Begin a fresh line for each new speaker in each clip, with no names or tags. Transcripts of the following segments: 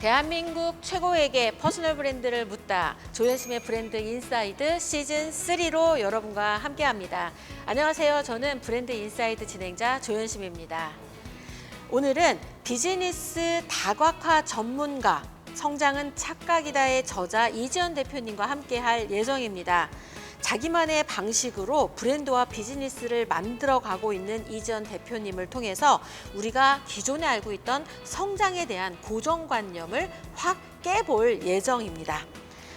대한민국 최고에게 퍼스널 브랜드를 묻다. 조현심의 브랜드 인사이드 시즌 3로 여러분과 함께합니다. 안녕하세요. 저는 브랜드 인사이드 진행자 조현심입니다. 오늘은 비즈니스 다각화 전문가 성장은 착각이다의 저자 이지연 대표님과 함께할 예정입니다. 자기만의 방식으로 브랜드와 비즈니스를 만들어가고 있는 이지연 대표님을 통해서 우리가 기존에 알고 있던 성장에 대한 고정관념을 확 깨볼 예정입니다.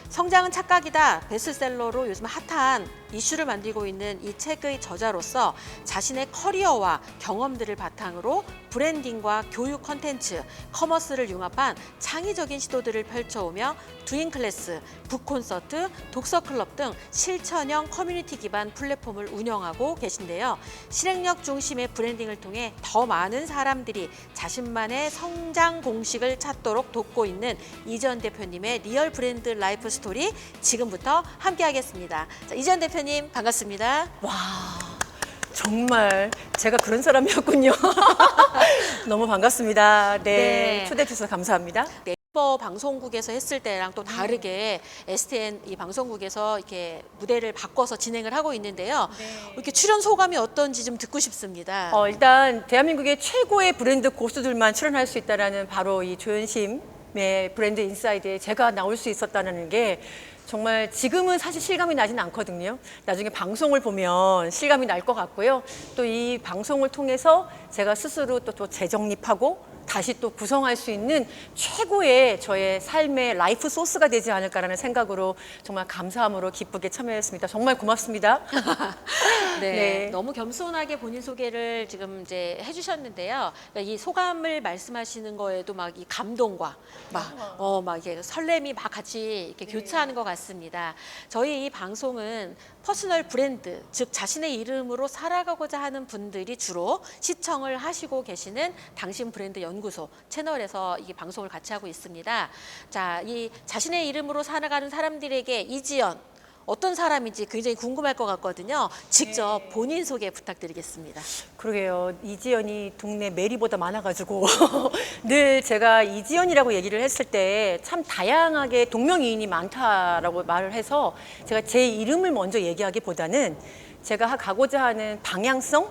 성장은 착각이다 베스트셀러로 요즘 핫한 이슈를 만들고 있는 이 책의 저자로서 자신의 커리어와 경험들을 바탕으로 브랜딩과 교육 콘텐츠, 커머스를 융합한 창의적인 시도들을 펼쳐오며 두잉 클래스, 북콘서트, 독서클럽 등 실천형 커뮤니티 기반 플랫폼을 운영하고 계신데요. 실행력 중심의 브랜딩을 통해 더 많은 사람들이 자신만의 성장 공식을 찾도록 돕고 있는 이지연 대표님의 리얼 브랜드 라이프 스토리 지금부터 함께하겠습니다. 자, 이지연 대표님 반갑습니다.
와, 정말 제가 그런 사람이었군요. 너무 반갑습니다. 네, 초대해 주셔서 감사합니다.
네이버 방송국에서 했을 때랑 또 다르게 STN 이 방송국에서 이렇게 무대를 바꿔서 진행을 하고 있는데요. 이렇게 출연 소감이 어떤지 좀 듣고 싶습니다.
일단 대한민국의 최고의 브랜드 고수들만 출연할 수 있다라는 바로 이 조현심의 브랜드 인사이드에 제가 나올 수 있었다는 게 정말 지금은 사실 실감이 나진 않거든요. 나중에 방송을 보면 실감이 날 것 같고요. 또 이 방송을 통해서 제가 스스로 또 재정립하고 다시 또 구성할 수 있는 최고의 저의 삶의 라이프 소스가 되지 않을까라는 생각으로 정말 감사함으로 기쁘게 참여했습니다. 정말 고맙습니다.
네, 너무 겸손하게 본인 소개를 지금 이제 해주셨는데요. 그러니까 이 소감을 말씀하시는 거에도 막 이 감동과 막 이게 설렘이 막 같이 이렇게 교차하는 것 같습니다. 저희 이 방송은 퍼스널 브랜드, 즉 자신의 이름으로 살아가고자 하는 분들이 주로 시청을 하시고 계시는 당신 브랜드 연구소 채널에서 이 방송을 같이 하고 있습니다. 자, 이 자신의 이름으로 살아가는 사람들에게 이지연 어떤 사람인지 굉장히 궁금할 것 같거든요. 직접 본인 소개 부탁드리겠습니다.
그러게요. 이지연이 동네 메리보다 많아가지고 늘 제가 이지연이라고 얘기를 했을 때 참 다양하게 동명이인이 많다라고 말을 해서 제가 제 이름을 먼저 얘기하기보다는 제가 가고자 하는 방향성,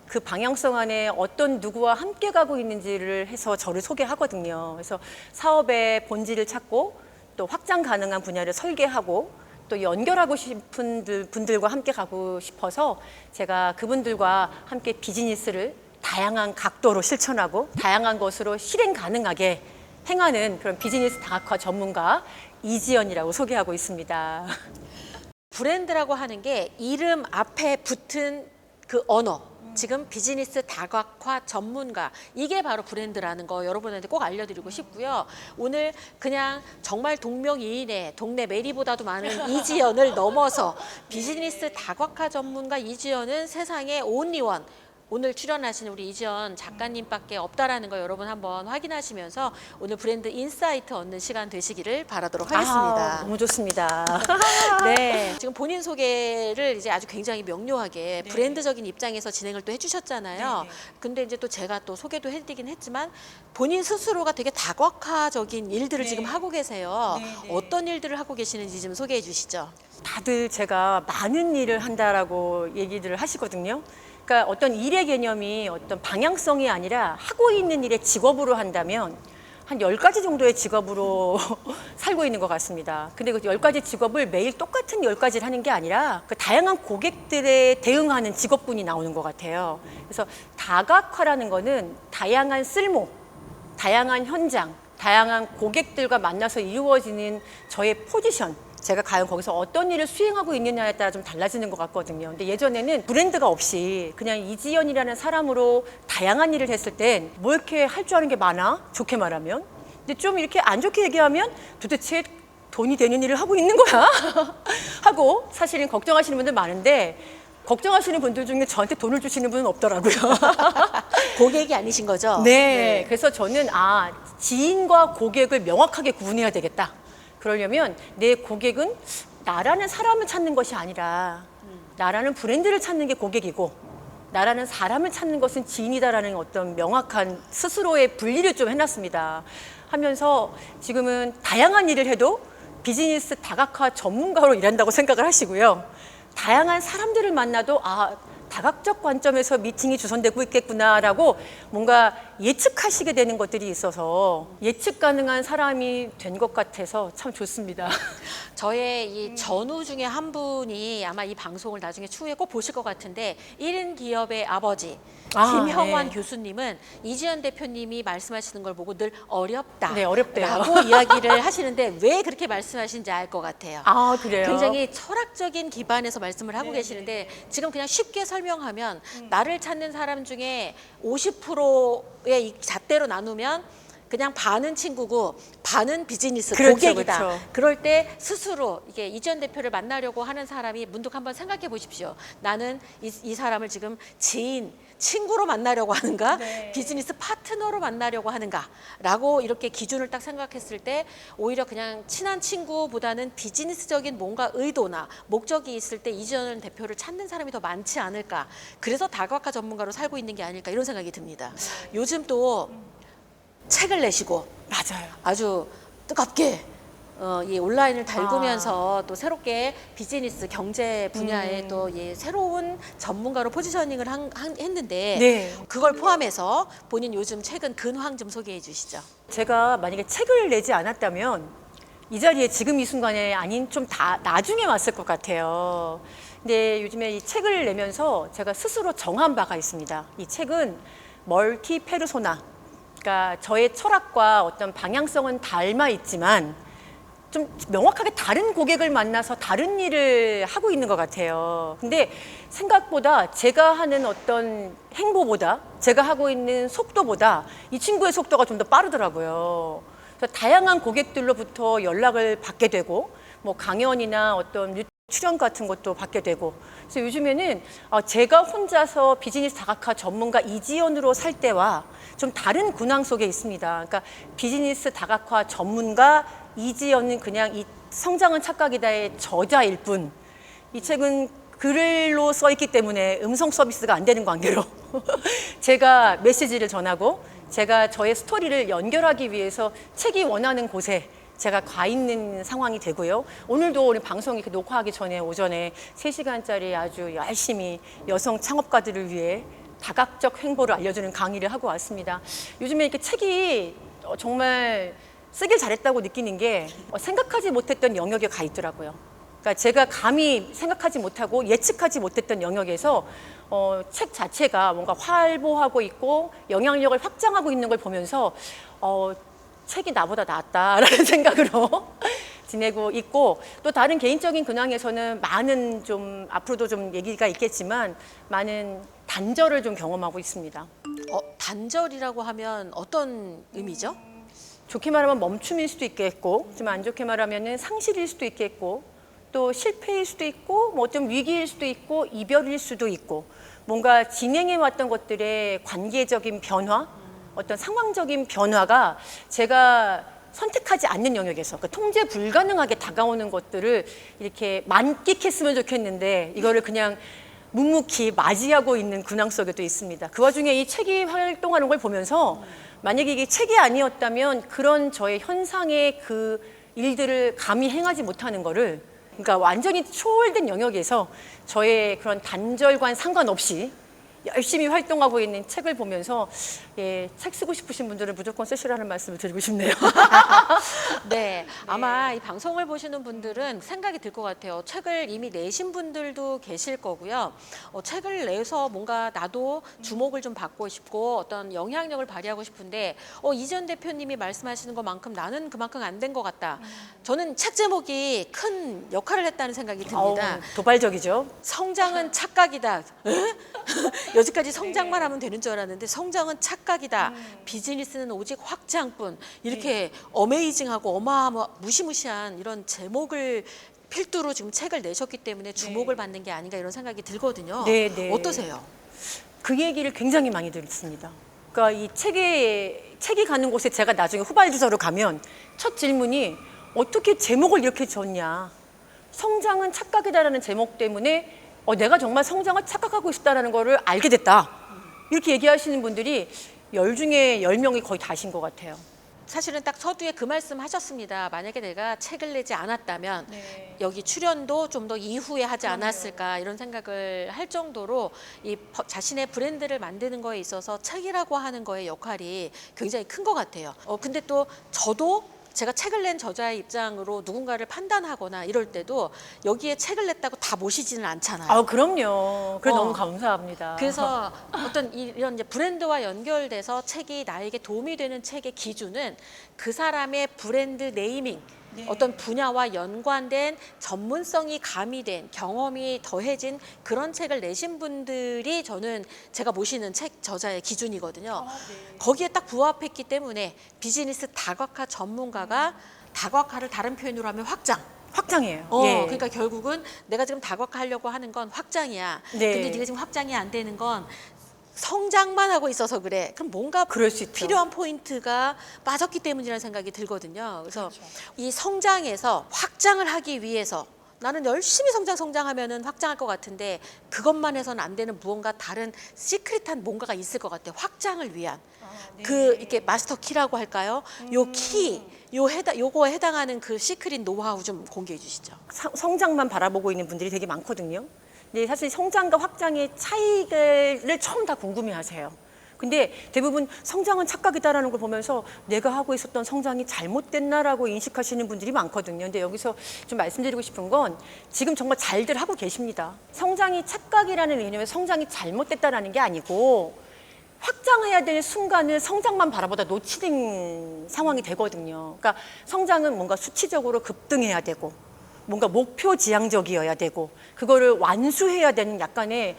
그 방향성 안에 어떤 누구와 함께 가고 있는지를 해서 저를 소개하거든요. 그래서 사업의 본질을 찾고 또 확장 가능한 분야를 설계하고 또 연결하고 싶은 분들과 함께 가고 싶어서 제가 그분들과 함께 비즈니스를 다양한 각도로 실천하고 다양한 것으로 실행 가능하게 행하는 그런 비즈니스 다각화 전문가 이지연이라고 소개하고 있습니다.
브랜드라고 하는 게 이름 앞에 붙은 그 언어. 지금 비즈니스 다각화 전문가, 이게 바로 브랜드라는 거 여러분한테 꼭 알려드리고 싶고요. 오늘 그냥 정말 동명이인의 동네 메리보다도 많은 이지연을 넘어서 비즈니스 다각화 전문가 이지연은 세상의 온리원, 오늘 출연하시는 우리 이지연 작가님밖에 없다라는 거 여러분 한번 확인하시면서 오늘 브랜드 인사이트 얻는 시간 되시기를 바라도록 하겠습니다.
너무 좋습니다.
네, 지금 본인 소개를 이제 아주 굉장히 명료하게 브랜드적인 입장에서 진행을 또 해주셨잖아요. 근데 이제 또 제가 또 소개도 해드리긴 했지만 본인 스스로가 되게 다각화적인 일들을 지금 하고 계세요. 어떤 일들을 하고 계시는지 좀 소개해 주시죠.
다들 제가 많은 일을 한다라고 얘기들을 하시거든요. 그러니까 어떤 일의 개념이 어떤 방향성이 아니라 하고 있는 일의 직업으로 한다면 한 10가지 정도의 직업으로 살고 있는 것 같습니다. 근데 그 10가지 직업을 매일 똑같은 10가지를 하는 게 아니라 그 다양한 고객들에 대응하는 직업군이 나오는 것 같아요. 그래서 다각화라는 거는 다양한 쓸모, 다양한 현장, 다양한 고객들과 만나서 이루어지는 저의 포지션, 제가 과연 거기서 어떤 일을 수행하고 있느냐에 따라 좀 달라지는 것 같거든요. 근데 예전에는 브랜드가 없이 그냥 이지연이라는 사람으로 다양한 일을 했을 땐 뭐 이렇게 할 줄 아는 게 많아? 좋게 말하면. 근데 좀 이렇게 안 좋게 얘기하면 도대체 돈이 되는 일을 하고 있는 거야? 하고 사실은 걱정하시는 분들 많은데 걱정하시는 분들 중에 저한테 돈을 주시는 분은 없더라고요.
고객이 아니신 거죠?
네. 그래서 저는 지인과 고객을 명확하게 구분해야 되겠다. 그러려면 내 고객은 나라는 사람을 찾는 것이 아니라 나라는 브랜드를 찾는 게 고객이고 나라는 사람을 찾는 것은 지인이다라는 어떤 명확한 스스로의 분리를 좀 해놨습니다. 하면서 지금은 다양한 일을 해도 비즈니스 다각화 전문가로 일한다고 생각을 하시고요. 다양한 사람들을 만나도 다각적 관점에서 미팅이 주선되고 있겠구나라고 뭔가 예측하시게 되는 것들이 있어서 예측 가능한 사람이 된 것 같아서 참 좋습니다.
저의 이 전우 중에 한 분이 아마 이 방송을 나중에 추후에 꼭 보실 것 같은데 1인 기업의 아버지 김형환
네.
교수님은 이지연 대표님이 말씀하시는 걸 보고 늘 어렵다
네, 어렵대요.
라고 이야기를 하시는데 왜 그렇게 말씀하시는지 알 것 같아요.
그래요?
굉장히 철학적인 기반에서 말씀을 하고 계시는데 지금 그냥 쉽게 설명하면 나를 찾는 사람 중에 50%의 이 잣대로 나누면 그냥 반은 친구고 반은 비즈니스
그렇죠,
고객이다.
그렇죠.
그럴 때 스스로 이게 이지연 대표를 만나려고 하는 사람이 문득 한번 생각해 보십시오. 나는 이 사람을 지금 지인, 친구로 만나려고 하는가? 비즈니스 파트너로 만나려고 하는가? 라고 이렇게 기준을 딱 생각했을 때 오히려 그냥 친한 친구보다는 비즈니스적인 뭔가 의도나 목적이 있을 때 이지연 대표를 찾는 사람이 더 많지 않을까? 그래서 다각화 전문가로 살고 있는 게 아닐까 이런 생각이 듭니다. 요즘 또 책을 내시고
맞아요.
아주 뜨겁게 이 온라인을 달구면서 또 새롭게 비즈니스 경제 분야에 또 새로운 전문가로 포지셔닝을 했는데
네.
그걸 포함해서 본인 요즘 최근 근황 좀 소개해 주시죠.
제가 만약에 책을 내지 않았다면 이 자리에 지금 이 순간에 아닌 좀 나중에 왔을 것 같아요. 근데 요즘에 이 책을 내면서 제가 스스로 정한 바가 있습니다. 이 책은 멀티 페르소나, 그러니까 저의 철학과 어떤 방향성은 닮아 있지만 좀 명확하게 다른 고객을 만나서 다른 일을 하고 있는 것 같아요. 근데 생각보다 제가 하는 어떤 행보보다 제가 하고 있는 속도보다 이 친구의 속도가 좀 더 빠르더라고요. 그래서 다양한 고객들로부터 연락을 받게 되고 뭐 강연이나 어떤 출연 같은 것도 받게 되고, 그래서 요즘에는 제가 혼자서 비즈니스 다각화 전문가 이지연으로 살 때와 좀 다른 근황 속에 있습니다. 그러니까 비즈니스 다각화 전문가 이지연은 그냥 이 성장은 착각이다의 저자일 뿐, 이 책은 글로 써 있기 때문에 음성 서비스가 안 되는 관계로 제가 메시지를 전하고 제가 저의 스토리를 연결하기 위해서 책이 원하는 곳에 제가 가 있는 상황이 되고요. 오늘도 우리 방송 이렇게 녹화하기 전에 오전에 3시간짜리 아주 열심히 여성 창업가들을 위해 다각적 행보를 알려주는 강의를 하고 왔습니다. 요즘에 이렇게 책이 정말 쓰길 잘했다고 느끼는 게 생각하지 못했던 영역에 가 있더라고요. 그러니까 제가 감히 생각하지 못하고 예측하지 못했던 영역에서 책 자체가 뭔가 활보하고 있고 영향력을 확장하고 있는 걸 보면서 책이 나보다 낫다라는 생각으로 지내고 있고, 또 다른 개인적인 근황에서는 많은 좀 앞으로도 좀 얘기가 있겠지만 많은 단절을 좀 경험하고 있습니다.
단절이라고 하면 어떤 의미죠?
좋게 말하면 멈춤일 수도 있겠고, 좀 안 좋게 말하면 상실일 수도 있겠고, 또 실패일 수도 있고, 뭐 좀 위기일 수도 있고, 이별일 수도 있고, 뭔가 진행해 왔던 것들의 관계적인 변화, 어떤 상황적인 변화가 제가 선택하지 않는 영역에서 그러니까 통제 불가능하게 다가오는 것들을 이렇게 만끽했으면 좋겠는데 이거를 그냥 묵묵히 맞이하고 있는 근황 속에도 있습니다. 그 와중에 이 책이 활동하는 걸 보면서 만약에 이게 책이 아니었다면 그런 저의 현상의 그 일들을 감히 행하지 못하는 거를, 그러니까 완전히 초월된 영역에서 저의 그런 단절과 상관없이 열심히 활동하고 있는 책을 보면서 책 쓰고 싶으신 분들은 무조건 쓰시라는 말씀을 드리고 싶네요.
네, 아마 이 방송을 보시는 분들은 생각이 들 것 같아요. 책을 이미 내신 분들도 계실 거고요. 책을 내서 뭔가 나도 주목을 좀 받고 싶고 어떤 영향력을 발휘하고 싶은데 이지연 대표님이 말씀하시는 것만큼 나는 그만큼 안 된 것 같다. 저는 책 제목이 큰 역할을 했다는 생각이 듭니다.
도발적이죠.
성장은 착각이다. 여기까지 성장만 하면 되는 줄 알았는데 성장은 착각이다. 비즈니스는 오직 확장뿐. 이렇게 어메이징하고 무시무시한 이런 제목을 필두로 지금 책을 내셨기 때문에 주목을 받는 게 아닌가 이런 생각이 들거든요.
네.
어떠세요?
그 얘기를 굉장히 많이 들었습니다. 그러니까 이 책이 가는 곳에 제가 나중에 후발주자로 가면 첫 질문이 어떻게 제목을 이렇게 졌냐. 성장은 착각이다라는 제목 때문에 내가 정말 성장을 착각하고 있다는 거를 알게 됐다. 이렇게 얘기하시는 분들이 10 중에 10명이 거의 다신 것 같아요.
사실은 딱 서두에 그 말씀 하셨습니다. 만약에 내가 책을 내지 않았다면
네.
여기 출연도 좀 더 이후에 하지
그럼요.
않았을까 이런 생각을 할 정도로 이 자신의 브랜드를 만드는 거에 있어서 책이라고 하는 거의 역할이 굉장히 큰 것 같아요. 근데 또 저도 제가 책을 낸 저자의 입장으로 누군가를 판단하거나 이럴 때도 여기에 책을 냈다고 다 모시지는 않잖아요.
아, 그럼요. 그래
어.
너무 감사합니다.
그래서 어떤 이런 이제 브랜드와 연결돼서 책이 나에게 도움이 되는 책의 기준은 그 사람의 브랜드 네이밍,
네.
어떤 분야와 연관된 전문성이 가미된 경험이 더해진 그런 책을 내신 분들이 저는 제가 모시는 책 저자의 기준이거든요.
네.
거기에 딱 부합했기 때문에 비즈니스 다각화 전문가가 다각화를 다른 표현으로 하면 확장.
확장이에요.
그러니까 결국은 내가 지금 다각화하려고 하는 건 확장이야.
네.
근데 네가 지금 확장이 안 되는 건 성장만 하고 있어서 그래. 그럼 뭔가
그럴 수 있죠.
필요한 포인트가 빠졌기 때문이라는 생각이 들거든요. 그래서
그렇죠.
이 성장에서 확장을 하기 위해서 나는 열심히 성장하면은 확장할 것 같은데 그것만 해서는 안 되는 무언가 다른 시크릿한 뭔가가 있을 것 같아요. 확장을 위한.
네.
그 이렇게 마스터 키라고 할까요? 요 키, 요거에 해당하는 그 시크릿 노하우 좀 공개해 주시죠.
성장만 바라보고 있는 분들이 되게 많거든요. 근데 사실 성장과 확장의 차이를 처음 다 궁금해하세요. 근데 대부분 성장은 착각이다라는 걸 보면서 내가 하고 있었던 성장이 잘못됐나라고 인식하시는 분들이 많거든요. 근데 여기서 좀 말씀드리고 싶은 건 지금 정말 잘들 하고 계십니다. 성장이 착각이라는 개념에 성장이 잘못됐다라는 게 아니고 확장해야 될 순간을 성장만 바라보다 놓치는 상황이 되거든요. 그러니까 성장은 뭔가 수치적으로 급등해야 되고 뭔가 목표 지향적이어야 되고 그거를 완수해야 되는 약간의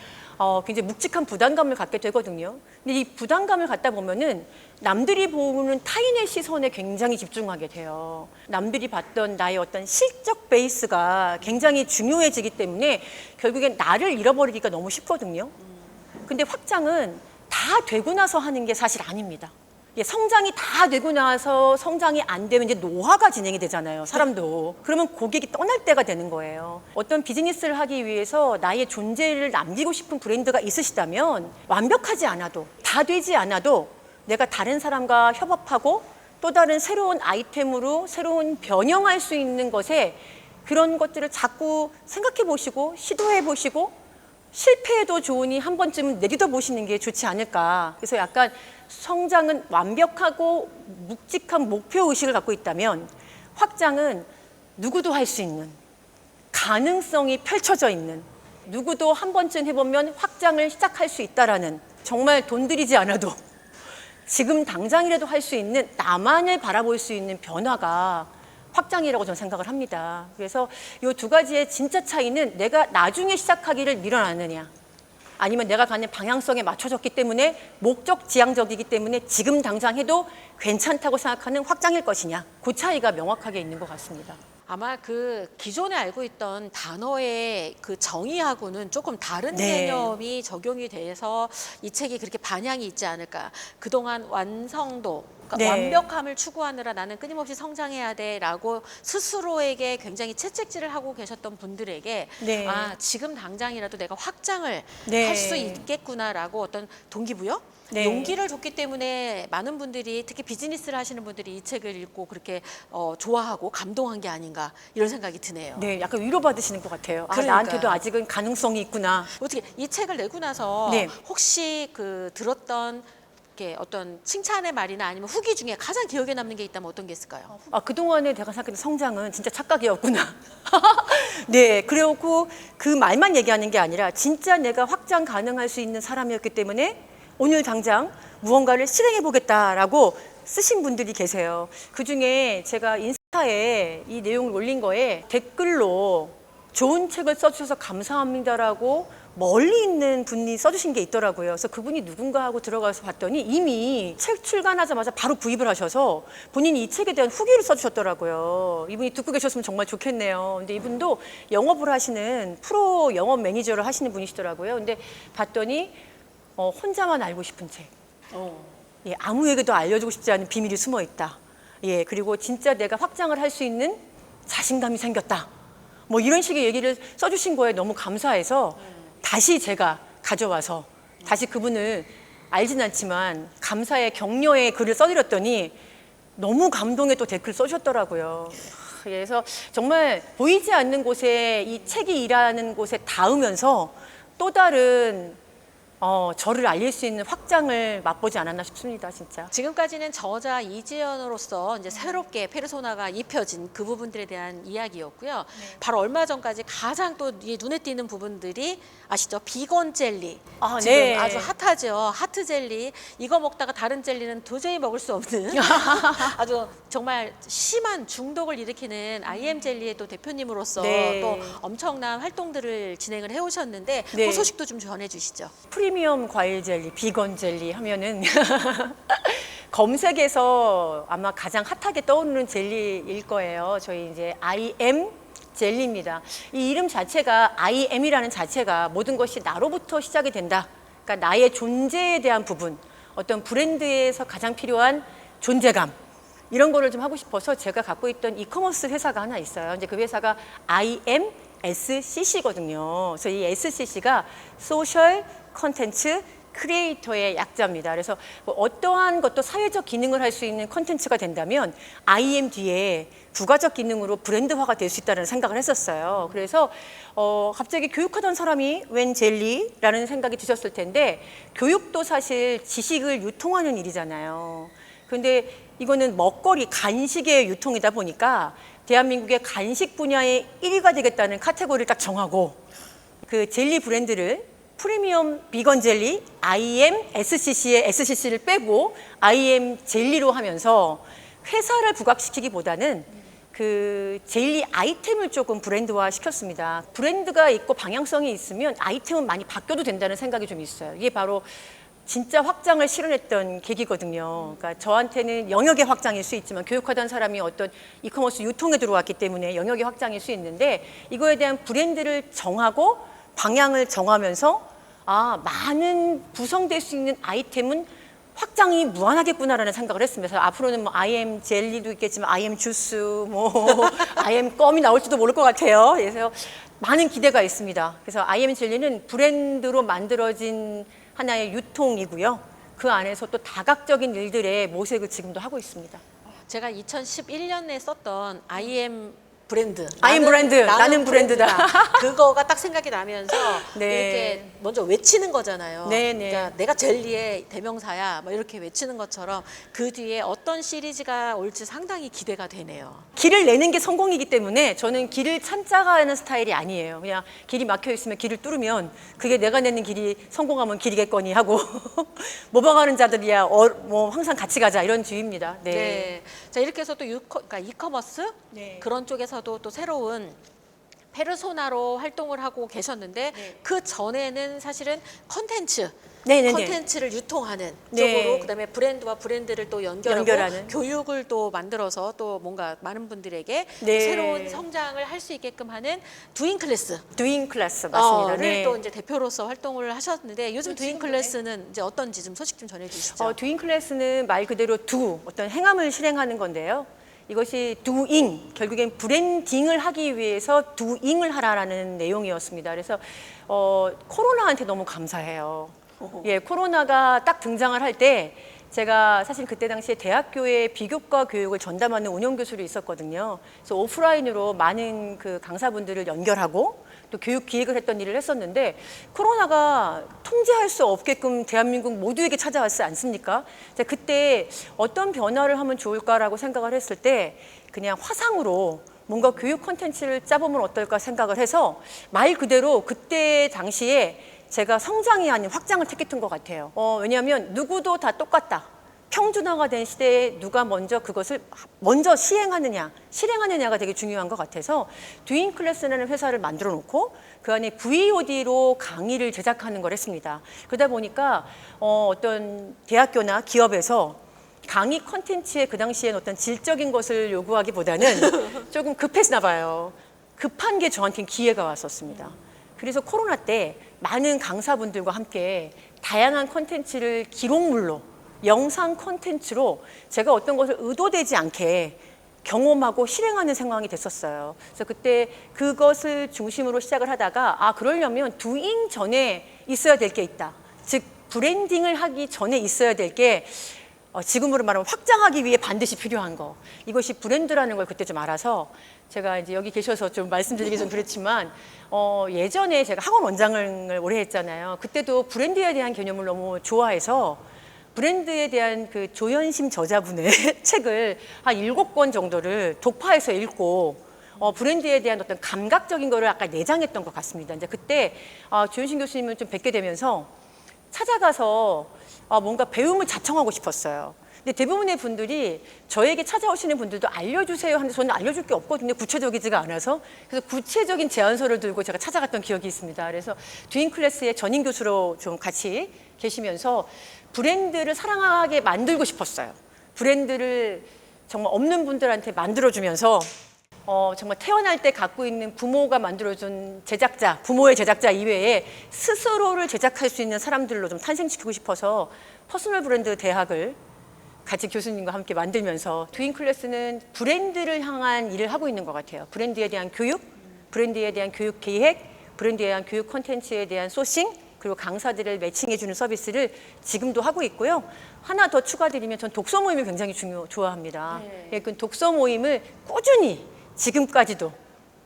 굉장히 묵직한 부담감을 갖게 되거든요. 근데 이 부담감을 갖다 보면은 남들이 보는 타인의 시선에 굉장히 집중하게 돼요. 남들이 봤던 나의 어떤 실적 베이스가 굉장히 중요해지기 때문에 결국엔 나를 잃어버리기가 너무 쉽거든요. 근데 확장은 다 되고 나서 하는 게 사실 아닙니다. 성장이 다 되고 나서 성장이 안 되면 이제 노화가 진행이 되잖아요, 사람도. 그러면 고객이 떠날 때가 되는 거예요. 어떤 비즈니스를 하기 위해서 나의 존재를 남기고 싶은 브랜드가 있으시다면 완벽하지 않아도, 다 되지 않아도 내가 다른 사람과 협업하고 또 다른 새로운 아이템으로 새로운 변형할 수 있는 것에 그런 것들을 자꾸 생각해 보시고 시도해 보시고 실패해도 좋으니 한 번쯤은 내딛어 보시는 게 좋지 않을까. 그래서 약간 성장은 완벽하고 묵직한 목표 의식을 갖고 있다면 확장은 누구도 할 수 있는 가능성이 펼쳐져 있는 누구도 한 번쯤 해보면 확장을 시작할 수 있다라는 정말 돈 들이지 않아도 지금 당장이라도 할 수 있는 나만을 바라볼 수 있는 변화가 확장이라고 저는 생각을 합니다. 그래서 이 두 가지의 진짜 차이는 내가 나중에 시작하기를 밀어놨느냐 아니면 내가 가는 방향성에 맞춰졌기 때문에 목적 지향적이기 때문에 지금 당장 해도 괜찮다고 생각하는 확장일 것이냐 그 차이가 명확하게 있는 것 같습니다.
아마 그 기존에 알고 있던 단어의 그 정의하고는 조금 다른
네.
개념이 적용이 돼서 이 책이 그렇게 반향이 있지 않을까. 그동안 완성도, 그러니까
네.
완벽함을 추구하느라 나는 끊임없이 성장해야 돼라고 스스로에게 굉장히 채찍질을 하고 계셨던 분들에게
네.
아, 지금 당장이라도 내가 확장을
네.
할 수 있겠구나라고 어떤 동기부여?
네.
용기를 줬기 때문에 많은 분들이 특히 비즈니스를 하시는 분들이 이 책을 읽고 그렇게 좋아하고 감동한 게 아닌가 이런 생각이 드네요.
네, 약간 위로받으시는 것 같아요. 아,
그러니까요.
나한테도 아직은 가능성이 있구나.
어떻게 이 책을 내고 나서
네.
혹시 그 들었던 이렇게 어떤 칭찬의 말이나 아니면 후기 중에 가장 기억에 남는 게 있다면 어떤 게 있을까요?
아, 그동안에 내가 생각했던 성장은 진짜 착각이었구나. 네, 그리고 그 말만 얘기하는 게 아니라 진짜 내가 확장 가능할 수 있는 사람이었기 때문에 오늘 당장 무언가를 실행해 보겠다라고 쓰신 분들이 계세요. 그중에 제가 인스타에 이 내용을 올린 거에 댓글로 좋은 책을 써주셔서 감사합니다라고 멀리 있는 분이 써주신 게 있더라고요. 그래서 그분이 누군가 하고 들어가서 봤더니 이미 책 출간하자마자 바로 구입을 하셔서 본인이 이 책에 대한 후기를 써주셨더라고요. 이분이 듣고 계셨으면 정말 좋겠네요. 근데 이분도 영업을 하시는 프로 영업 매니저를 하시는 분이시더라고요. 근데 봤더니 혼자만 알고 싶은 책. 예, 아무에게도 알려주고 싶지 않은 비밀이 숨어 있다. 예, 그리고 진짜 내가 확장을 할 수 있는 자신감이 생겼다. 뭐 이런 식의 얘기를 써주신 거에 너무 감사해서 다시 제가 가져와서 다시 그분을 알진 않지만 감사의 격려의 글을 써드렸더니 너무 감동의 또 댓글 써주셨더라고요. 그래서 정말 보이지 않는 곳에 이 책이 일하는 곳에 닿으면서 또 다른 저를 알릴 수 있는 확장을 맛보지 않았나 싶습니다, 진짜.
지금까지는 저자 이지연으로서 이제 새롭게 페르소나가 입혀진 그 부분들에 대한 이야기였고요. 바로 얼마 전까지 가장 또 눈에 띄는 부분들이 아시죠? 비건 젤리.
아,
지금
네.
아주 핫하죠. 하트 젤리. 이거 먹다가 다른 젤리는 도저히 먹을 수 없는 아주 정말 심한 중독을 일으키는 IM 젤리의 또 대표님으로서
네.
또 엄청난 활동들을 진행을 해오셨는데
네.
그 소식도 좀 전해주시죠.
프리미엄 과일 젤리, 비건 젤리 하면은 검색에서 아마 가장 핫하게 떠오르는 젤리일 거예요. 저희 이제 IM 젤리입니다. 이 이름 자체가 IM이라는 자체가 모든 것이 나로부터 시작이 된다. 그러니까 나의 존재에 대한 부분, 어떤 브랜드에서 가장 필요한 존재감 이런 거를 좀 하고 싶어서 제가 갖고 있던 이커머스 회사가 하나 있어요. 이제 그 회사가 IMSCC거든요. 그래서 이 SCC가 소셜 컨텐츠 크리에이터의 약자입니다. 그래서 뭐 어떠한 것도 사회적 기능을 할 수 있는 컨텐츠가 된다면 IM 뒤에 부가적 기능으로 브랜드화가 될 수 있다는 생각을 했었어요. 그래서 갑자기 교육하던 사람이 웬 젤리라는 생각이 드셨을 텐데 교육도 사실 지식을 유통하는 일이잖아요. 근데 이거는 먹거리, 간식의 유통이다 보니까 대한민국의 간식 분야의 1위가 되겠다는 카테고리를 딱 정하고 그 젤리 브랜드를 프리미엄 비건 젤리 IM SCC의 SCC를 빼고 IM 젤리로 하면서 회사를 부각시키기보다는 그 젤리 아이템을 조금 브랜드화 시켰습니다. 브랜드가 있고 방향성이 있으면 아이템은 많이 바뀌어도 된다는 생각이 좀 있어요. 이게 바로 진짜 확장을 실현했던 계기거든요. 그러니까 저한테는 영역의 확장일 수 있지만 교육하던 사람이 어떤 이커머스 유통에 들어왔기 때문에 영역의 확장일 수 있는데 이거에 대한 브랜드를 정하고 방향을 정하면서 많은 구성될 수 있는 아이템은 확장이 무한하겠구나라는 생각을 했습니다. 그래서 앞으로는 뭐 IM 젤리도 있겠지만 IM 주스, 뭐 IM 껌이 나올지도 모를 것 같아요. 그래서 많은 기대가 있습니다. 그래서 IM 젤리는 브랜드로 만들어진 하나의 유통이고요. 그 안에서 또 다각적인 일들의 모색을 지금도 하고 있습니다.
제가 2011년에 썼던 IM 브랜드.
IM 브랜드, 나는 브랜드다.
그거가 딱 생각이 나면서
네.
이렇게 먼저 외치는 거잖아요.
네, 네.
그러니까 내가 젤리의 대명사야. 뭐 이렇게 외치는 것처럼 그 뒤에 어떤 시리즈가 올지 상당히 기대가 되네요.
길을 내는 게 성공이기 때문에 저는 길을 찾아가는 스타일이 아니에요. 그냥 길이 막혀 있으면 길을 뚫으면 그게 내가 내는 길이 성공하면 길이겠거니 하고 모방하는 자들이야 뭐 항상 같이 가자 이런 주의입니다. 네.
네. 자, 이렇게 해서 또 그러니까 이커머스
네.
그런 쪽에서도 또 새로운 페르소나로 활동을 하고 계셨는데
네.
그 전에는 사실은 컨텐츠
네네네.
컨텐츠를 유통하는
네.
쪽으로 그다음에 브랜드와 브랜드를 또 연결하고
연결하는.
교육을 또 만들어서 또 뭔가 많은 분들에게
네.
새로운 성장을 할 수 있게끔 하는 두잉 클래스
두잉 클래스 맞습니다.
를 또 이제 대표로서 활동을 하셨는데 요즘 두잉
친구네.
클래스는 이제 어떤지 좀 소식 좀 전해주시죠.
두잉 클래스는 말 그대로 어떤 행함을 실행하는 건데요. 이것이 doing, 결국엔 브랜딩을 하기 위해서 doing을 하라라는 내용이었습니다. 그래서 코로나한테 너무 감사해요. 예, 코로나가 딱 등장을 할 때 제가 사실 그때 당시에 대학교에 비교과 교육을 전담하는 운영교수로 있었거든요. 그래서 오프라인으로 많은 그 강사분들을 연결하고 또 교육 기획을 했던 일을 했었는데 코로나가 통제할 수 없게끔 대한민국 모두에게 찾아왔지 않습니까? 제가 그때 어떤 변화를 하면 좋을까라고 생각을 했을 때 그냥 화상으로 뭔가 교육 콘텐츠를 짜보면 어떨까 생각을 해서 말 그대로 그때 당시에 제가 성장이 아닌 확장을 택했던 것 같아요. 왜냐하면 누구도 다 똑같다. 평준화가 된 시대에 누가 먼저 그것을 먼저 실행하느냐가 되게 중요한 것 같아서 두잉 클래스라는 회사를 만들어 놓고 그 안에 VOD로 강의를 제작하는 걸 했습니다. 그러다 보니까 어떤 대학교나 기업에서 강의 컨텐츠에 그 당시엔 어떤 질적인 것을 요구하기보다는 조금 급했나 봐요. 급한 게 저한테는 기회가 왔었습니다. 그래서 코로나 때 많은 강사분들과 함께 다양한 컨텐츠를 기록물로 영상 콘텐츠로 제가 어떤 것을 의도되지 않게 경험하고 실행하는 상황이 됐었어요. 그래서 그때 그것을 중심으로 시작을 하다가 그러려면 두잉 전에 있어야 될 게 있다. 즉 브랜딩을 하기 전에 있어야 될 게 지금으로 말하면 확장하기 위해 반드시 필요한 거. 이것이 브랜드라는 걸 그때 좀 알아서 제가 이제 여기 계셔서 좀 말씀드리기 좀 그렇지만 예전에 제가 학원 원장을 오래 했잖아요. 그때도 브랜드에 대한 개념을 너무 좋아해서 브랜드에 대한 그 조현심 저자분의 책을 한 7권 정도를 독파해서 읽고 브랜드에 대한 어떤 감각적인 거를 아까 내장했던 것 같습니다. 이제 그때 조현심 교수님을 좀 뵙게 되면서 찾아가서 뭔가 배움을 자청하고 싶었어요. 근데 대부분의 분들이 저에게 찾아오시는 분들도 알려주세요 하는데 저는 알려줄 게 없거든요. 구체적이지가 않아서. 그래서 구체적인 제안서를 들고 제가 찾아갔던 기억이 있습니다. 그래서 듀잉 클래스의 전임 교수로 좀 같이 계시면서 브랜드를 사랑하게 만들고 싶었어요. 브랜드를 정말 없는 분들한테 만들어주면서 정말 태어날 때 갖고 있는 부모가 만들어준 제작자, 부모의 제작자 이외에 스스로를 제작할 수 있는 사람들로 좀 탄생시키고 싶어서 퍼스널 브랜드 대학을 같이 교수님과 함께 만들면서 듀잉 클래스는 브랜드를 향한 일을 하고 있는 것 같아요. 브랜드에 대한 교육, 브랜드에 대한 교육 기획, 브랜드에 대한 교육 콘텐츠에 대한 소싱, 그리고 강사들을 매칭해주는 서비스를 지금도 하고 있고요. 하나 더 추가드리면 전 독서 모임을 굉장히 좋아합니다.
네.
그 독서 모임을 꾸준히 지금까지도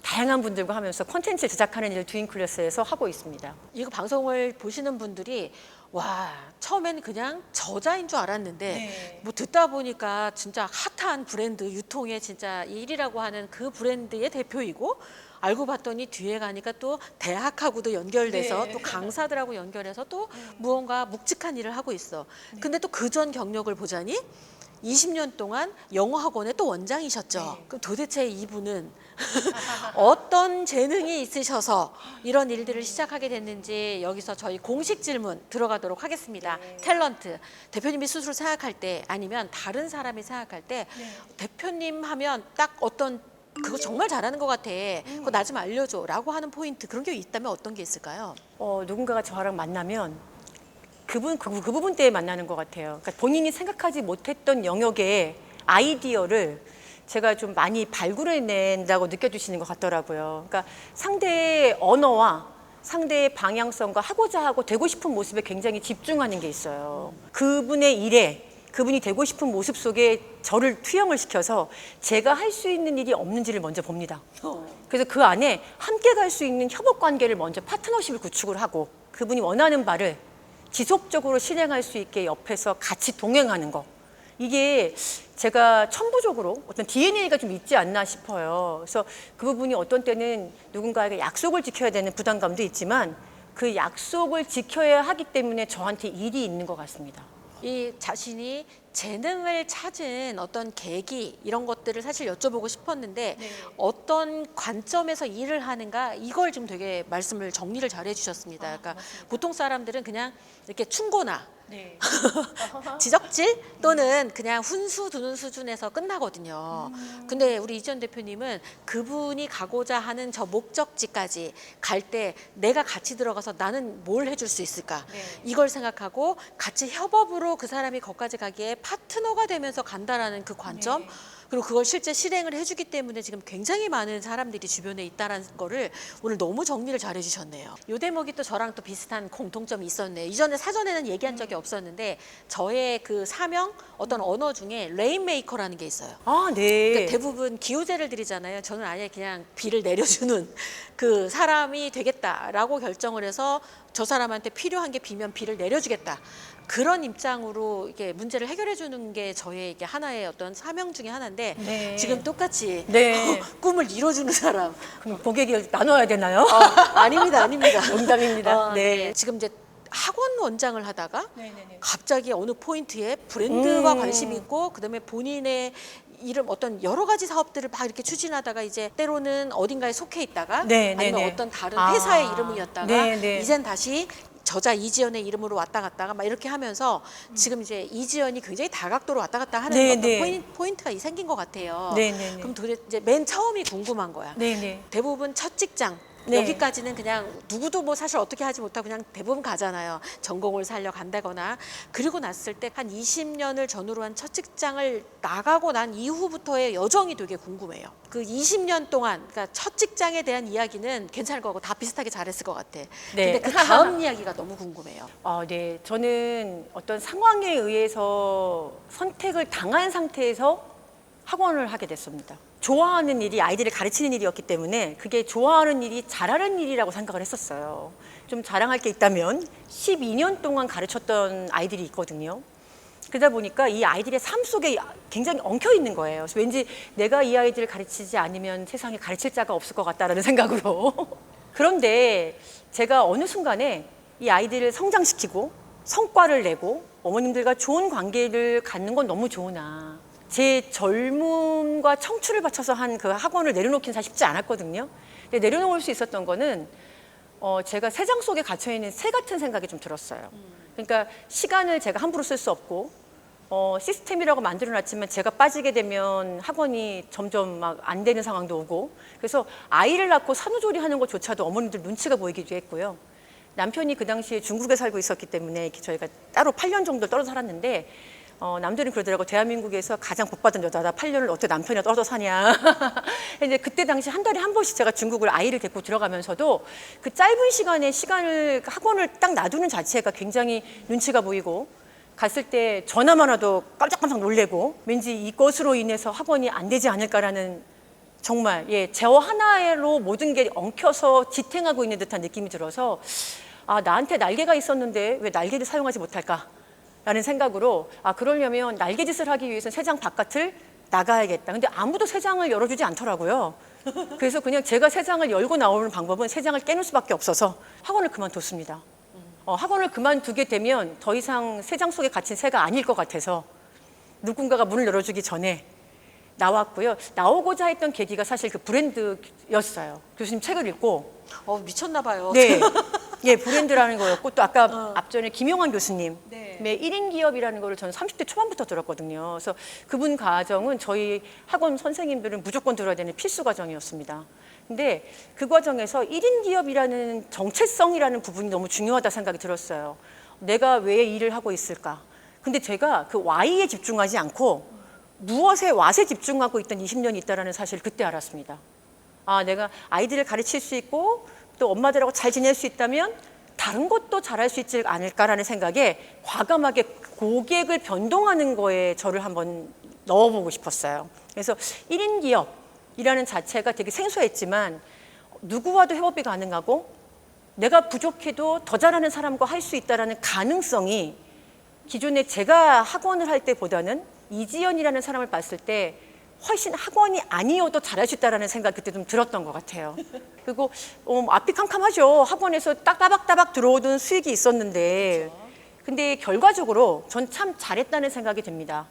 다양한 분들과 하면서 콘텐츠 제작하는 일을 듀잉 클래스에서 하고 있습니다.
이거 방송을 보시는 분들이 와, 처음에는 그냥 저자인 줄 알았는데
네.
뭐 듣다 보니까 진짜 핫한 브랜드 유통의 진짜 1위라고 하는 그 브랜드의 대표이고, 알고 봤더니 뒤에 가니까 또 대학하고도 연결돼서
네.
또 강사들하고 연결해서 또 무언가 묵직한 일을 하고 있어. 근데 또 그 전 경력을 보자니 20년 동안 영어 학원의 또 원장이셨죠.
네.
그럼 도대체 이분은 어떤 재능이 있으셔서 이런 일들을 시작하게 됐는지 여기서 저희 공식 질문 들어가도록 하겠습니다.
네.
탤런트. 대표님이 스스로 생각할 때 아니면 다른 사람이 생각할 때 대표님 하면 딱 어떤 그거 정말 잘하는 것 같아. 그거 나 좀 알려줘. 라고 하는 포인트 그런 게 있다면 어떤 게 있을까요?
누군가가 저랑 만나면 그 부분 때에 만나는 것 같아요. 그러니까 본인이 생각하지 못했던 영역의 아이디어를 제가 좀 많이 발굴해낸다고 느껴주시는 것 같더라고요. 그러니까 상대의 언어와 상대의 방향성과 하고자 하고 되고 싶은 모습에 굉장히 집중하는 게 있어요. 그분의 일에 그분이 되고 싶은 모습 속에 저를 투영을 시켜서 제가 할 수 있는 일이 없는지를 먼저 봅니다. 그래서 그 안에 함께 갈 수 있는 협업 관계를 먼저 파트너십을 구축을 하고 그분이 원하는 바를 지속적으로 실행할 수 있게 옆에서 같이 동행하는 거. 이게 제가 천부적으로 어떤 DNA가 좀 있지 않나 싶어요. 그래서 그 부분이 어떤 때는 누군가에게 약속을 지켜야 되는 부담감도 있지만 그 약속을 지켜야 하기 때문에 저한테 일이 있는 것 같습니다.
이 자신이 재능을 찾은 어떤 계기 이런 것들을 사실 여쭤보고 싶었는데 어떤 관점에서 일을 하는가 이걸 지금 되게 말씀을 정리를 잘 해주셨습니다. 그러니까 보통 사람들은 그냥 이렇게 충고나 지적질 또는 그냥 훈수 두는 수준에서 끝나거든요. 근데 우리 이지연 대표님은 그분이 가고자 하는 저 목적지까지 갈 때 내가 같이 들어가서 나는 뭘 해줄 수 있을까? 이걸 생각하고 같이 협업으로 그 사람이 거기까지 가기에 파트너가 되면서 간다라는 그 관점 그리고 그걸 실제 실행을 해주기 때문에 지금 굉장히 많은 사람들이 주변에 있다는 거를 오늘 너무 정리를 잘 해주셨네요. 이 대목이 또 저랑 또 비슷한 공통점이 있었네요. 이전에 사전에는 얘기한 적이 없었는데 저의 그 사명 어떤 언어 중에 레인메이커라는 게 있어요.
아, 네.
그러니까 대부분 기호제를 드리잖아요. 저는 아예 그냥 비를 내려주는 그 사람이 되겠다라고 결정을 해서 저 사람한테 필요한 게 비면 비를 내려주겠다. 그런 입장으로 이게 문제를 해결해 주는 게 저의 이게 하나의 어떤 사명 중에 하나인데
네.
지금 똑같이
네.
꿈을 이뤄주는 사람.
그럼 고객을 나눠야 되나요?
아닙니다, 아닙니다.
농담입니다.
네. 지금 이제 학원 원장을 하다가
네네네.
갑자기 어느 포인트에 브랜드와
음.
관심이 있고 그다음에 본인의 이름 어떤 여러 가지 사업들을 막 이렇게 추진하다가 이제 때로는 어딘가에 속해 있다가
네,
아니면
네, 네.
어떤 다른 회사의
아.
이름이었다가
네, 네.
이젠 다시 저자 이지연의 이름으로 왔다 갔다가 막 이렇게 하면서 지금 이제 이지연이 굉장히 다각도로 왔다 갔다 하는
네,
어떤
네.
포인트가 생긴 것 같아요.
네, 네, 네.
그럼 도대체 이제 맨 처음이 궁금한 거야.
네네.
대부분 첫 직장
네.
여기까지는 그냥 누구도 뭐 사실 어떻게 하지 못하고 그냥 대부분 가잖아요. 전공을 살려 간다거나. 그리고 났을 때 한 20년을 전후로 한 첫 직장을 나가고 난 이후부터의 여정이 되게 궁금해요. 그 20년 동안 그러니까 첫 직장에 대한 이야기는 괜찮을 거고 다 비슷하게 잘했을 것 같아.
네.
근데 그 다음 이야기가 너무 궁금해요.
네. 저는 어떤 상황에 의해서 선택을 당한 상태에서 학원을 하게 됐습니다. 좋아하는 일이 아이들을 가르치는 일이었기 때문에 그게 좋아하는 일이 잘하는 일이라고 생각을 했었어요. 좀 자랑할 게 있다면 12년 동안 가르쳤던 아이들이 있거든요. 그러다 보니까 이 아이들의 삶 속에 굉장히 엉켜 있는 거예요. 그래서 왠지 내가 이 아이들을 가르치지 않으면 세상에 가르칠 자가 없을 것 같다라는 생각으로. 그런데 제가 어느 순간에 이 아이들을 성장시키고 성과를 내고 어머님들과 좋은 관계를 갖는 건 너무 좋으나 제 젊음과 청춘을 바쳐서 한 그 학원을 내려놓기는 사실 쉽지 않았거든요. 근데 내려놓을 수 있었던 거는 제가 새장 속에 갇혀있는 새 같은 생각이 좀 들었어요. 그러니까 시간을 제가 함부로 쓸 수 없고 시스템이라고 만들어놨지만 제가 빠지게 되면 학원이 점점 막 안 되는 상황도 오고 그래서 아이를 낳고 산후조리 하는 것조차도 어머님들 눈치가 보이기도 했고요. 남편이 그 당시에 중국에 살고 있었기 때문에 이렇게 저희가 따로 8년 정도 떨어져 살았는데 남들은 그러더라고. 대한민국에서 가장 복받은 여자다. 8년을 어떻게 남편이랑 떨어져 사냐. 근데 그때 당시 한 달에 한 번씩 제가 중국을 아이를 데리고 들어가면서도 그 짧은 시간을 학원을 딱 놔두는 자체가 굉장히 눈치가 보이고 갔을 때 전화만 와도 깜짝깜짝 놀래고 왠지 이것으로 인해서 학원이 안 되지 않을까라는 정말 제어 하나로 모든 게 엉켜서 지탱하고 있는 듯한 느낌이 들어서 나한테 날개가 있었는데 왜 날개를 사용하지 못할까? 라는 생각으로 그러려면 날개짓을 하기 위해서는 새장 바깥을 나가야겠다. 근데 아무도 새장을 열어주지 않더라고요. 그래서 그냥 제가 새장을 열고 나오는 방법은 새장을 깨는 수밖에 없어서 학원을 그만뒀습니다. 학원을 그만두게 되면 더 이상 새장 속에 갇힌 새가 아닐 것 같아서 누군가가 문을 열어주기 전에 나왔고요. 나오고자 했던 계기가 사실 그 브랜드였어요. 교수님 책을 읽고
미쳤나 봐요.
네. 브랜드라는 거였고 또 아까 앞전에 김용환 교수님
네.
1인 기업이라는 거를 저는 30대 초반부터 들었거든요. 그래서 그분 과정은 저희 학원 선생님들은 무조건 들어야 되는 필수 과정이었습니다. 근데 그 과정에서 1인 기업이라는 정체성이라는 부분이 너무 중요하다 생각이 들었어요. 내가 왜 일을 하고 있을까? 근데 제가 그 Y에 집중하지 않고 무엇에 왓에 집중하고 있던 20년이 있다는 사실을 그때 알았습니다. 내가 아이들을 가르칠 수 있고 또 엄마들하고 잘 지낼 수 있다면 다른 것도 잘할 수 있지 않을까라는 생각에 과감하게 고객을 변동하는 거에 저를 한번 넣어보고 싶었어요. 그래서 1인 기업이라는 자체가 되게 생소했지만 누구와도 협업이 가능하고 내가 부족해도 더 잘하는 사람과 할 수 있다는 가능성이 기존에 제가 학원을 할 때보다는 이지연이라는 사람을 봤을 때 훨씬 학원이 아니어도 잘할 수 있다는 생각이 그때 좀 들었던 것 같아요. 그리고 앞이 캄캄하죠. 학원에서 따박따박 들어오던 수익이 있었는데 근데 결과적으로 전 참 잘했다는 생각이 듭니다.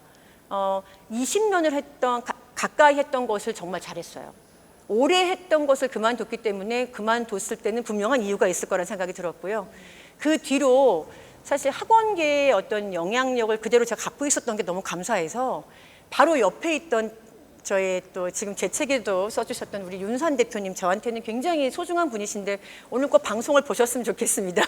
20년을 가까이 했던 것을 정말 잘했어요. 오래 했던 것을 그만뒀기 때문에 그만뒀을 때는 분명한 이유가 있을 거라는 생각이 들었고요. 그 뒤로 사실 학원계의 어떤 영향력을 그대로 제가 갖고 있었던 게 너무 감사해서 바로 옆에 있던 저의 또 지금 제 책에도 써주셨던 우리 윤산 대표님 저한테는 굉장히 소중한 분이신데 오늘 꼭 방송을 보셨으면 좋겠습니다.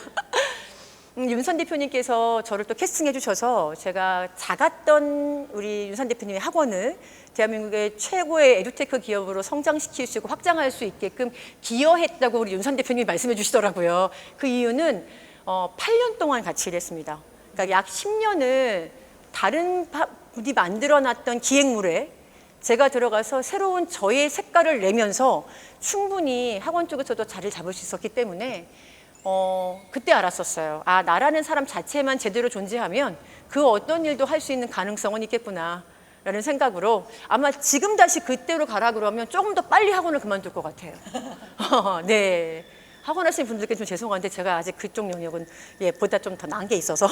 윤산 대표님께서 저를 또 캐스팅해 주셔서 제가 작았던 우리 윤산 대표님의 학원을 대한민국의 최고의 에듀테크 기업으로 성장시킬 수 있고 확장할 수 있게끔 기여했다고 우리 윤산 대표님이 말씀해 주시더라고요. 그 이유는 8년 동안 같이 일했습니다. 그러니까 약 10년을 다른 분이 만들어놨던 기획물에 제가 들어가서 새로운 저의 색깔을 내면서 충분히 학원 쪽에서도 자리를 잡을 수 있었기 때문에 그때 알았었어요. 나라는 사람 자체만 제대로 존재하면 그 어떤 일도 할 수 있는 가능성은 있겠구나 라는 생각으로 아마 지금 다시 그때로 가라 그러면 조금 더 빨리 학원을 그만둘 것 같아요. 네. 학원 하시는 분들께 좀 죄송한데 제가 아직 그쪽 영역은 보다 좀 더 나은 게 있어서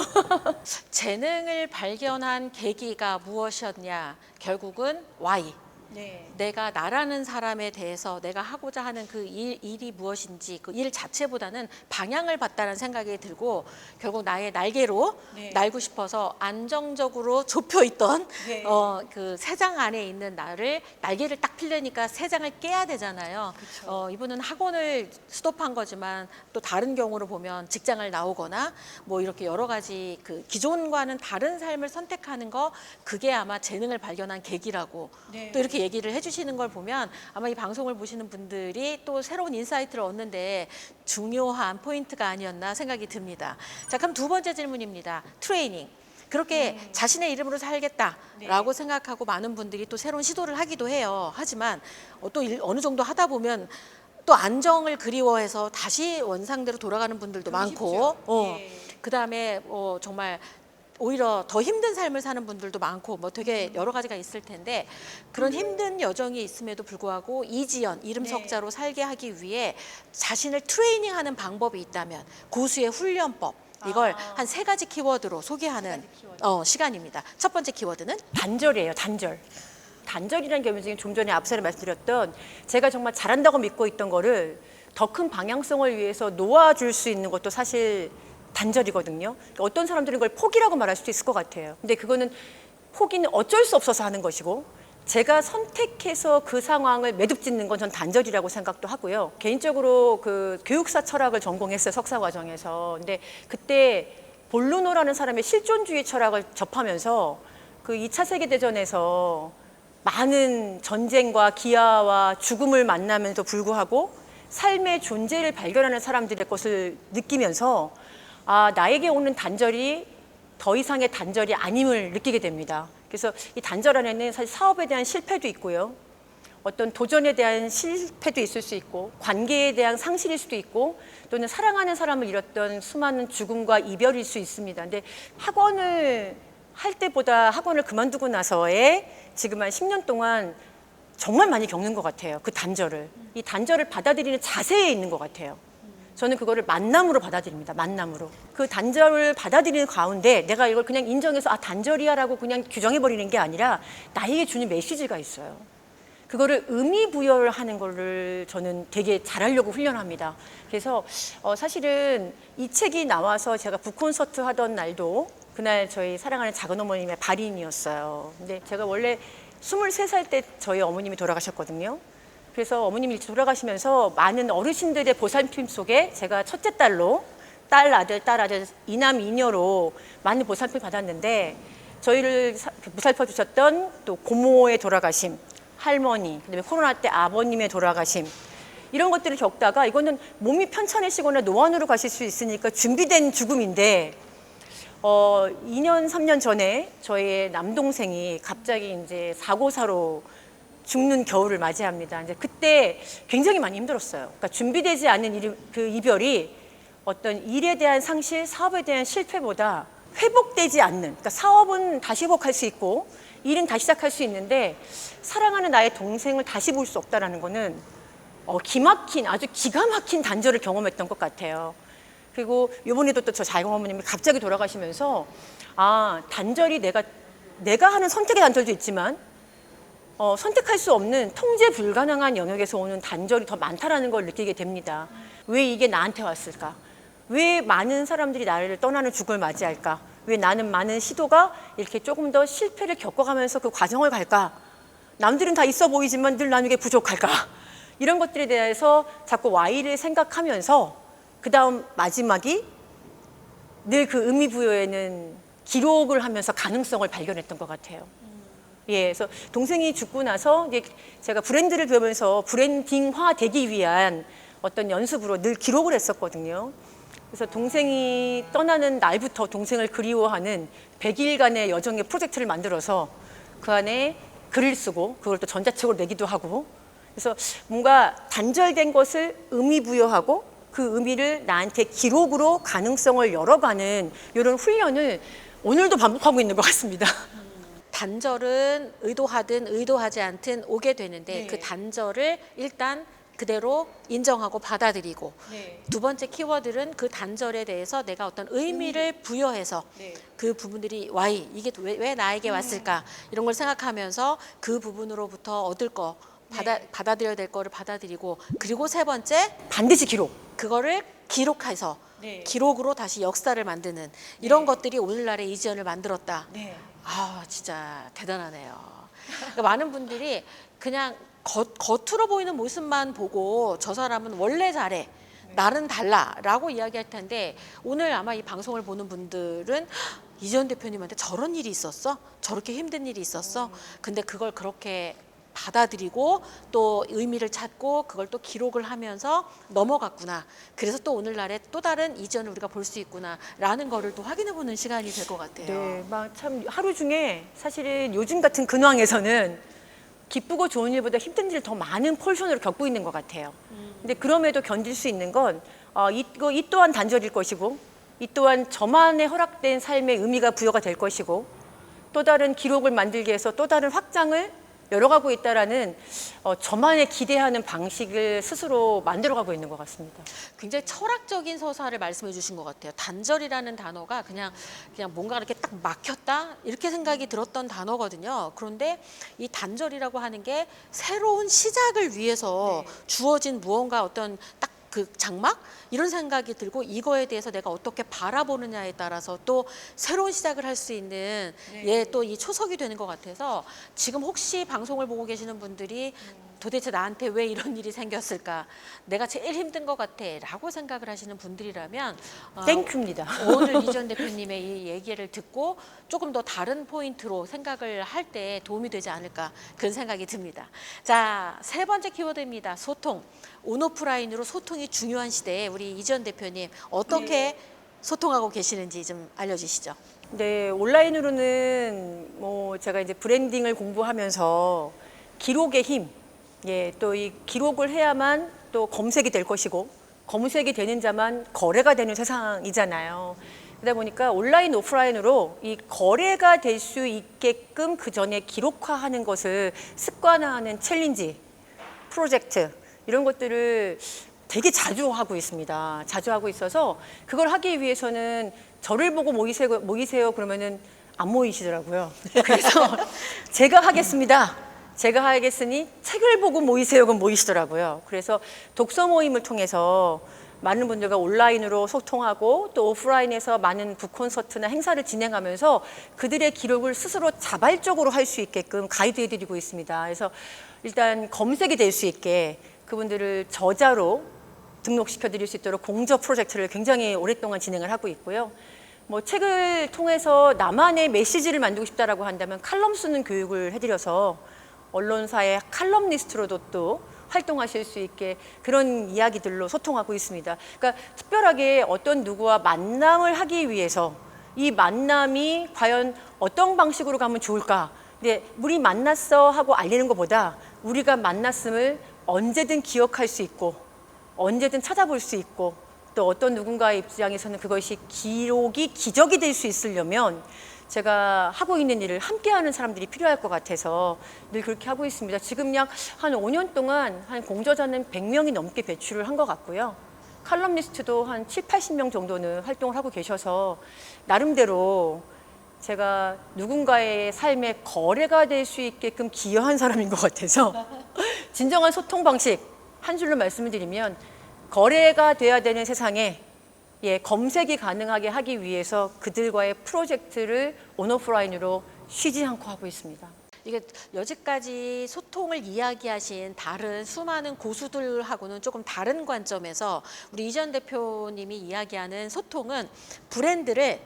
재능을 발견한 계기가 무엇이었냐? 결국은 Y.
네.
내가 나라는 사람에 대해서 내가 하고자 하는 그 일이 무엇인지 그 일 자체보다는 방향을 봤다는 생각이 들고 결국 나의 날개로
네.
날고 싶어서 안정적으로 좁혀 있던
네.
그 새장 안에 있는 나를 날개를 딱 펴려니까 새장을 깨야 되잖아요. 이분은 학원을 스톱한 거지만 또 다른 경우로 보면 직장을 나오거나 뭐 이렇게 여러 가지 그 기존과는 다른 삶을 선택하는 거 그게 아마 재능을 발견한 계기라고
네.
또 이렇게 얘기를 해주시는 걸 보면 아마 이 방송을 보시는 분들이 또 새로운 인사이트를 얻는데 중요한 포인트가 아니었나 생각이 듭니다. 자, 그럼 두 번째 질문입니다. 트레이닝. 그렇게 자신의 이름으로 살겠다라고 생각하고 많은 분들이 또 새로운 시도를 하기도 해요. 하지만 또 어느 정도 하다 보면 또 안정을 그리워해서 다시 원상대로 돌아가는 분들도 많고, 그다음에 정말 오히려 더 힘든 삶을 사는 분들도 많고 뭐 되게 여러 가지가 있을 텐데 그런 힘든 여정이 있음에도 불구하고 이지연 이름 석자로 살게 하기 위해 자신을 트레이닝하는 방법이 있다면 고수의 훈련법 이걸 한 3가지 키워드로 소개하는 시간입니다. 첫 번째 키워드는
단절이에요. 단절. 단절이라는 개념이 좀 전에 앞서 말씀드렸던 제가 정말 잘한다고 믿고 있던 거를 더 큰 방향성을 위해서 놓아줄 수 있는 것도 사실 단절이거든요. 어떤 사람들은 그걸 포기라고 말할 수도 있을 것 같아요. 근데 그거는 포기는 어쩔 수 없어서 하는 것이고 제가 선택해서 그 상황을 매듭 짓는 건 전 단절이라고 생각도 하고요. 개인적으로 그 교육사 철학을 전공했어요. 석사 과정에서. 근데 그때 볼루노라는 사람의 실존주의 철학을 접하면서 그 2차 세계대전에서 많은 전쟁과 기아와 죽음을 만나면서 불구하고 삶의 존재를 발견하는 사람들의 것을 느끼면서 나에게 오는 단절이 더 이상의 단절이 아님을 느끼게 됩니다. 그래서 이 단절 안에는 사실 사업에 대한 실패도 있고요. 어떤 도전에 대한 실패도 있을 수 있고 관계에 대한 상실일 수도 있고 또는 사랑하는 사람을 잃었던 수많은 죽음과 이별일 수 있습니다. 근데 학원을 할 때보다 학원을 그만두고 나서의 지금 한 10년 동안 정말 많이 겪는 것 같아요. 그 단절을. 이 단절을 받아들이는 자세에 있는 것 같아요. 저는 그거를 만남으로 받아들입니다. 만남으로. 그 단절을 받아들이는 가운데 내가 이걸 그냥 인정해서 단절이야라고 그냥 규정해버리는 게 아니라 나에게 주는 메시지가 있어요. 그거를 의미 부여를 하는 거를 저는 되게 잘하려고 훈련합니다. 그래서 사실은 이 책이 나와서 제가 북콘서트 하던 날도 그날 저희 사랑하는 작은 어머님의 발인이었어요. 근데 제가 원래 23살 때 저희 어머님이 돌아가셨거든요. 그래서 어머님이 돌아가시면서 많은 어르신들의 보살핌 속에 제가 첫째 딸로 딸 아들 이남 이녀로 많은 보살핌 받았는데 저희를 보살펴 주셨던 또 고모의 돌아가심, 할머니, 그다음에 코로나 때 아버님의 돌아가심 이런 것들을 겪다가 이거는 몸이 편찮으시거나 노안으로 가실 수 있으니까 준비된 죽음인데 2년 3년 전에 저희 남동생이 갑자기 이제 사고사로 죽는 겨울을 맞이합니다. 이제 그때 굉장히 많이 힘들었어요. 그러니까 준비되지 않은 그 이별이 어떤 일에 대한 상실, 사업에 대한 실패보다 회복되지 않는, 그러니까 사업은 다시 회복할 수 있고 일은 다시 시작할 수 있는데 사랑하는 나의 동생을 다시 볼 수 없다라는 거는 기막힌 아주 기가 막힌 단절을 경험했던 것 같아요. 그리고 이번에도 또 저 작은 어머님이 갑자기 돌아가시면서 단절이 내가 하는 선택의 단절도 있지만 선택할 수 없는 통제 불가능한 영역에서 오는 단절이 더 많다라는 걸 느끼게 됩니다. 왜 이게 나한테 왔을까? 왜 많은 사람들이 나를 떠나는 죽음을 맞이할까? 왜 나는 많은 시도가 이렇게 조금 더 실패를 겪어가면서 그 과정을 갈까? 남들은 다 있어 보이지만 늘 나는 게 부족할까? 이런 것들에 대해서 자꾸 Y를 생각하면서 그 다음 마지막이 늘 그 의미 부여에는 기록을 하면서 가능성을 발견했던 것 같아요. 그래서 동생이 죽고 나서 이제 제가 브랜드를 배우면서 브랜딩화 되기 위한 어떤 연습으로 늘 기록을 했었거든요. 그래서 동생이 떠나는 날부터 동생을 그리워하는 100일간의 여정의 프로젝트를 만들어서 그 안에 글을 쓰고 그걸 또 전자책으로 내기도 하고 그래서 뭔가 단절된 것을 의미 부여하고 그 의미를 나한테 기록으로 가능성을 열어가는 이런 훈련을 오늘도 반복하고 있는 것 같습니다.
단절은 의도하든 의도하지 않든 오게 되는데
네.
그 단절을 일단 그대로 인정하고 받아들이고
네.
두 번째 키워드는 그 단절에 대해서 내가 어떤 의미를 부여해서
네.
그 부분들이 why 이게 왜 나에게 왔을까 이런 걸 생각하면서 그 부분으로부터 얻을 거 받아들여야 될 거를 받아들이고 그리고 세 번째
반드시 기록.
그거를 기록해서
네.
기록으로 다시 역사를 만드는 이런 것들이 오늘날의 이지연을 만들었다.
네.
아 진짜 대단하네요. 그러니까 많은 분들이 그냥 겉으로 보이는 모습만 보고 저 사람은 원래 잘해 나는 달라라고 이야기할 텐데 오늘 아마 이 방송을 보는 분들은 이지연 대표님한테 저런 일이 있었어? 저렇게 힘든 일이 있었어? 근데 그걸 그렇게 받아들이고 또 의미를 찾고 그걸 또 기록을 하면서 넘어갔구나. 그래서 또 오늘날에 또 다른 이지연을 우리가 볼 수 있구나라는 거를 또 확인해보는 시간이 될 것 같아요.
네, 막 참 하루 중에 사실은 요즘 같은 근황에서는 기쁘고 좋은 일보다 힘든 일을 더 많은 포지션으로 겪고 있는 것 같아요. 근데 그럼에도 견딜 수 있는 건 이 또한 단절일 것이고 이 또한 저만의 허락된 삶의 의미가 부여가 될 것이고 또 다른 기록을 만들기 위해서 또 다른 확장을 열어가고 있다라는 저만의 기대하는 방식을 스스로 만들어가고 있는 것 같습니다.
굉장히 철학적인 서사를 말씀해 주신 것 같아요. 단절이라는 단어가 그냥 뭔가 이렇게 딱 막혔다 이렇게 생각이 들었던 단어거든요. 그런데 이 단절이라고 하는 게 새로운 시작을 위해서 주어진 무언가 어떤 딱 그 장막 이런 생각이 들고 이거에 대해서 내가 어떻게 바라보느냐에 따라서 또 새로운 시작을 할 수 있는 또 이 초석이 되는 것 같아서 지금 혹시 방송을 보고 계시는 분들이 도대체 나한테 왜 이런 일이 생겼을까 내가 제일 힘든 것 같아 라고 생각을 하시는 분들이라면
땡큐입니다.
오늘 이지연 대표님의 이 얘기를 듣고 조금 더 다른 포인트로 생각을 할 때 도움이 되지 않을까 그런 생각이 듭니다. 자, 세 번째 키워드입니다. 소통. 온오프라인으로 소통이 중요한 시대에 우리 이지연 대표님 어떻게 소통하고 계시는지 좀 알려주시죠.
네, 온라인으로는 뭐 제가 이제 브랜딩을 공부하면서 기록의 힘, 또 이 기록을 해야만 또 검색이 될 것이고 검색이 되는 자만 거래가 되는 세상이잖아요. 그러다 보니까 온라인, 오프라인으로 이 거래가 될 수 있게끔 그 전에 기록화하는 것을 습관화하는 챌린지, 프로젝트 이런 것들을 되게 자주 하고 있습니다. 자주 하고 있어서 그걸 하기 위해서는 저를 보고 모이세요 그러면은 안 모이시더라고요. 그래서 제가 하겠습니다. 제가 하겠으니 책을 보고 모이세요 그럼 모이시더라고요. 그래서 독서 모임을 통해서 많은 분들과 온라인으로 소통하고 또 오프라인에서 많은 북콘서트나 행사를 진행하면서 그들의 기록을 스스로 자발적으로 할 수 있게끔 가이드해드리고 있습니다. 그래서 일단 검색이 될 수 있게 그분들을 저자로 등록시켜 드릴 수 있도록 공저 프로젝트를 굉장히 오랫동안 진행을 하고 있고요. 뭐 책을 통해서 나만의 메시지를 만들고 싶다라고 한다면 칼럼 쓰는 교육을 해드려서 언론사의 칼럼니스트로도 또 활동하실 수 있게 그런 이야기들로 소통하고 있습니다. 그러니까 특별하게 어떤 누구와 만남을 하기 위해서 이 만남이 과연 어떤 방식으로 가면 좋을까? 근데 우리 만났어 하고 알리는 것보다 우리가 만났음을 언제든 기억할 수 있고 언제든 찾아볼 수 있고 또 어떤 누군가의 입장에서는 그것이 기록이 기적이 될 수 있으려면 제가 하고 있는 일을 함께하는 사람들이 필요할 것 같아서 늘 그렇게 하고 있습니다. 지금 약 한 5년 동안 한 공저자는 100명이 넘게 배출을 한 것 같고요. 칼럼니스트도 한 7, 80명 정도는 활동을 하고 계셔서 나름대로 제가 누군가의 삶에 거래가 될 수 있게끔 기여한 사람인 것 같아서 진정한 소통 방식 한 줄로 말씀을 드리면 거래가 돼야 되는 세상에 검색이 가능하게 하기 위해서 그들과의 프로젝트를 온오프라인으로 쉬지 않고 하고 있습니다.
이게 여지까지 소통을 이야기하신 다른 수많은 고수들하고는 조금 다른 관점에서 우리 이지연 대표님이 이야기하는 소통은 브랜드를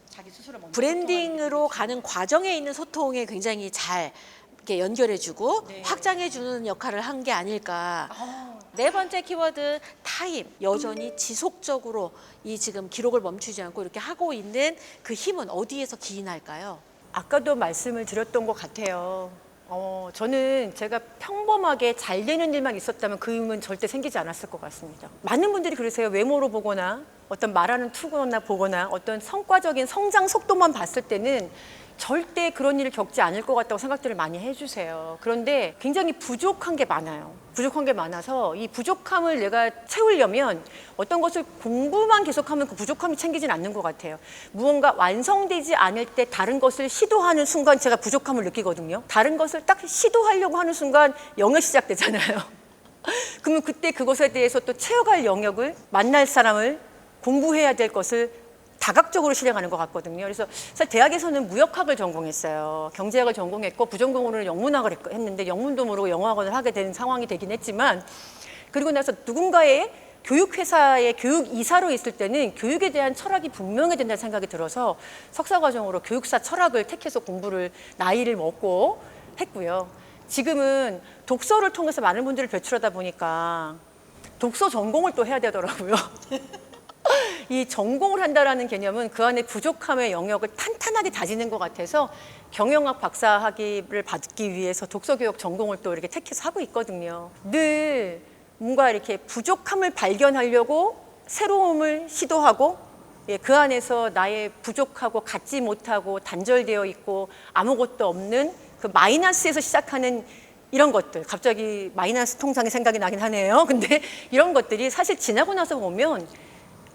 자기 스스로
브랜딩으로 가는 과정에 있는 소통에 굉장히 잘 이렇게 연결해주고
네.
확장해주는 역할을 한 게 아닐까. 네 번째 키워드 타임. 여전히 지속적으로 이 지금 기록을 멈추지 않고 이렇게 하고 있는 그 힘은 어디에서 기인할까요?
아까도 말씀을 드렸던 것 같아요. 저는 제가 평범하게 잘 되는 일만 있었다면 그 힘은 절대 생기지 않았을 것 같습니다. 많은 분들이 그러세요. 외모로 보거나 어떤 말하는 투구나 보거나 어떤 성과적인 성장 속도만 봤을 때는 절대 그런 일을 겪지 않을 것 같다고 생각들을 많이 해주세요. 그런데 굉장히 부족한 게 많아요. 부족한 게 많아서 이 부족함을 내가 채우려면 어떤 것을 공부만 계속하면 그 부족함이 챙기진 않는 것 같아요. 무언가 완성되지 않을 때 다른 것을 시도하는 순간 제가 부족함을 느끼거든요. 다른 것을 딱 시도하려고 하는 순간 영역 시작되잖아요. 그러면 그때 그것에 대해서 또 채워갈 영역을, 만날 사람을, 공부해야 될 것을 다각적으로 실행하는 것 같거든요. 그래서 사실 대학에서는 무역학을 전공했어요. 경제학을 전공했고 부전공으로는 영문학을 했는데 영문도 모르고 영어학원을 하게 된 상황이 되긴 했지만, 그리고 나서 누군가의 교육회사의 교육이사로 있을 때는 교육에 대한 철학이 분명해야 된다는 생각이 들어서 석사과정으로 교육사 철학을 택해서 공부를 나이를 먹고 했고요. 지금은 독서를 통해서 많은 분들을 배출하다 보니까 독서 전공을 또 해야 되더라고요. 이 전공을 한다라는 개념은 그 안에 부족함의 영역을 탄탄하게 다지는 것 같아서 경영학 박사 학위를 받기 위해서 독서교육 전공을 또 이렇게 택해서 하고 있거든요. 늘 뭔가 이렇게 부족함을 발견하려고 새로움을 시도하고, 그 안에서 나의 부족하고 갖지 못하고 단절되어 있고 아무것도 없는 그 마이너스에서 시작하는 이런 것들, 갑자기 마이너스 통장이 생각이 나긴 하네요. 근데 이런 것들이 사실 지나고 나서 보면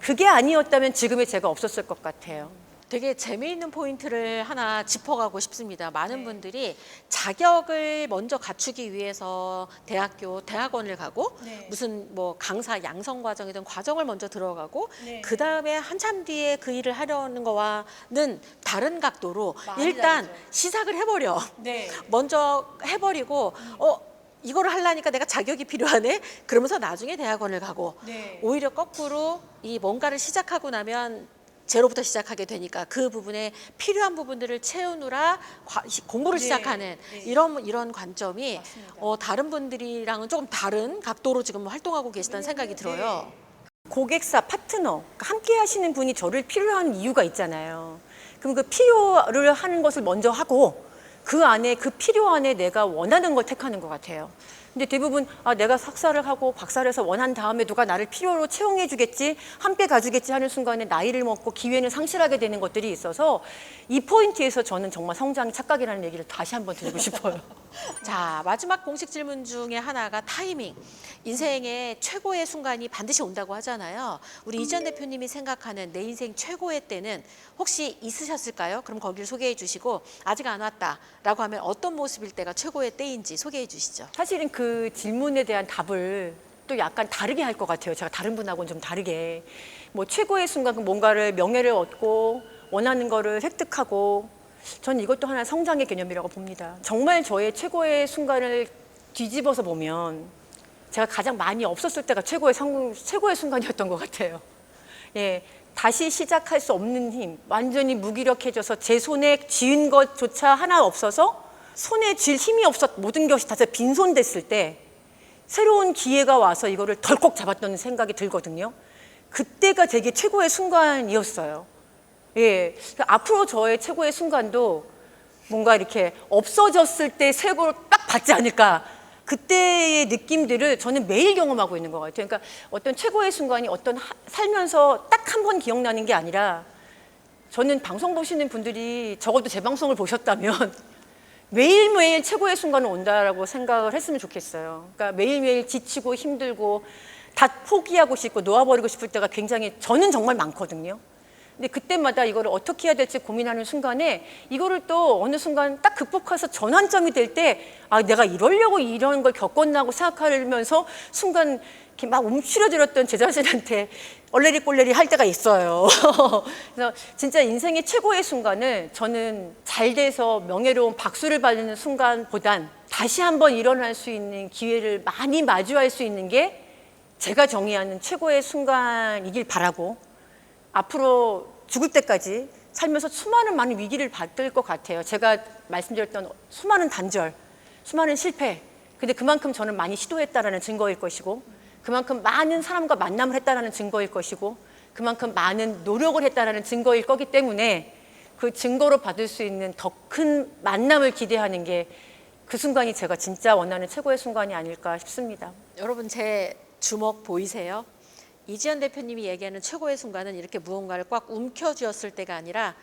그게 아니었다면 지금의 제가 없었을 것 같아요.
되게 재미있는 포인트를 하나 짚어가고 싶습니다. 많은 분들이 자격을 먼저 갖추기 위해서 대학원을 가고 무슨 뭐 강사 양성 과정이든 과정을 먼저 들어가고 그 다음에 한참 뒤에 그 일을 하려는 거와는 다른 각도로 일단
다르죠.
시작을 해버려. 먼저 해버리고 이거를 하려니까 내가 자격이 필요하네. 그러면서 나중에 대학원을 가고 오히려 거꾸로 이 뭔가를 시작하고 나면 제로부터 시작하게 되니까 그 부분에 필요한 부분들을 채우느라 공부를 시작하는 이런 관점이 다른 분들이랑은 조금 다른 각도로 지금 활동하고 계시다는 생각이 들어요.
고객사, 파트너, 함께 하시는 분이 저를 필요한 이유가 있잖아요. 그럼 그 필요를 하는 것을 먼저 하고 그 안에, 그 필요 안에 내가 원하는 걸 택하는 것 같아요. 근데 대부분 내가 석사를 하고 박사를 해서 원한 다음에 누가 나를 필요로 채용해 주겠지, 함께 가주겠지 하는 순간에 나이를 먹고 기회는 상실하게 되는 것들이 있어서 이 포인트에서 저는 정말 성장이 착각이라는 얘기를 다시 한번 드리고 싶어요.
자, 마지막 공식 질문 중에 하나가 타이밍. 인생의 최고의 순간이 반드시 온다고 하잖아요. 우리 이지연 대표님이 생각하는 내 인생 최고의 때는 혹시 있으셨을까요? 그럼 거기를 소개해 주시고, 아직 안 왔다라고 하면 어떤 모습일 때가 최고의 때인지 소개해 주시죠.
사실은 그 질문에 대한 답을 또 약간 다르게 할 것 같아요. 제가 다른 분하고는 좀 다르게. 뭐 최고의 순간은 뭔가를, 명예를 얻고 원하는 거를 획득하고, 전 이것도 하나 성장의 개념이라고 봅니다. 정말 저의 최고의 순간을 뒤집어서 보면 제가 가장 많이 없었을 때가 최고의 순간이었던 것 같아요. 다시 시작할 수 없는 힘, 완전히 무기력해져서 제 손에 쥐은 것조차 하나 없어서 손에 쥘 힘이 없어 모든 것이 다 빈손됐을 때 새로운 기회가 와서 이거를 덜컥 잡았던 생각이 들거든요. 그때가 되게 최고의 순간이었어요. 앞으로 저의 최고의 순간도 뭔가 이렇게 없어졌을 때 최고로 딱 받지 않을까. 그때의 느낌들을 저는 매일 경험하고 있는 것 같아요. 그러니까 어떤 최고의 순간이 살면서 딱 한 번 기억나는 게 아니라, 저는 방송 보시는 분들이 적어도 제 방송을 보셨다면 매일매일 최고의 순간은 온다라고 생각을 했으면 좋겠어요. 그러니까 매일매일 지치고 힘들고 다 포기하고 싶고 놓아버리고 싶을 때가 굉장히, 저는 정말 많거든요. 근데 그때마다 이거를 어떻게 해야 될지 고민하는 순간에 이거를 또 어느 순간 딱 극복해서 전환점이 될 때 내가 이러려고 이런 걸 겪었나고 생각하면서 순간 이렇게 막 움츠러들었던 제 자신한테 얼레리 꼴레리 할 때가 있어요. 그래서 진짜 인생의 최고의 순간을 저는 잘 돼서 명예로운 박수를 받는 순간보단 다시 한번 일어날 수 있는 기회를 많이 마주할 수 있는 게 제가 정의하는 최고의 순간이길 바라고, 앞으로 죽을 때까지 살면서 수많은 많은 위기를 받을 것 같아요. 제가 말씀드렸던 수많은 단절, 수많은 실패, 근데 그만큼 저는 많이 시도했다라는 증거일 것이고, 그만큼 많은 사람과 만남을 했다라는 증거일 것이고, 그만큼 많은 노력을 했다라는 증거일 거기 때문에 그 증거로 받을 수 있는 더 큰 만남을 기대하는 게 그 순간이 제가 진짜 원하는 최고의 순간이 아닐까 싶습니다.
여러분, 제 주먹 보이세요? 이지연 대표님이 얘기하는 최고의 순간은 이렇게 무언가를 꽉 움켜쥐었을 때가 아니라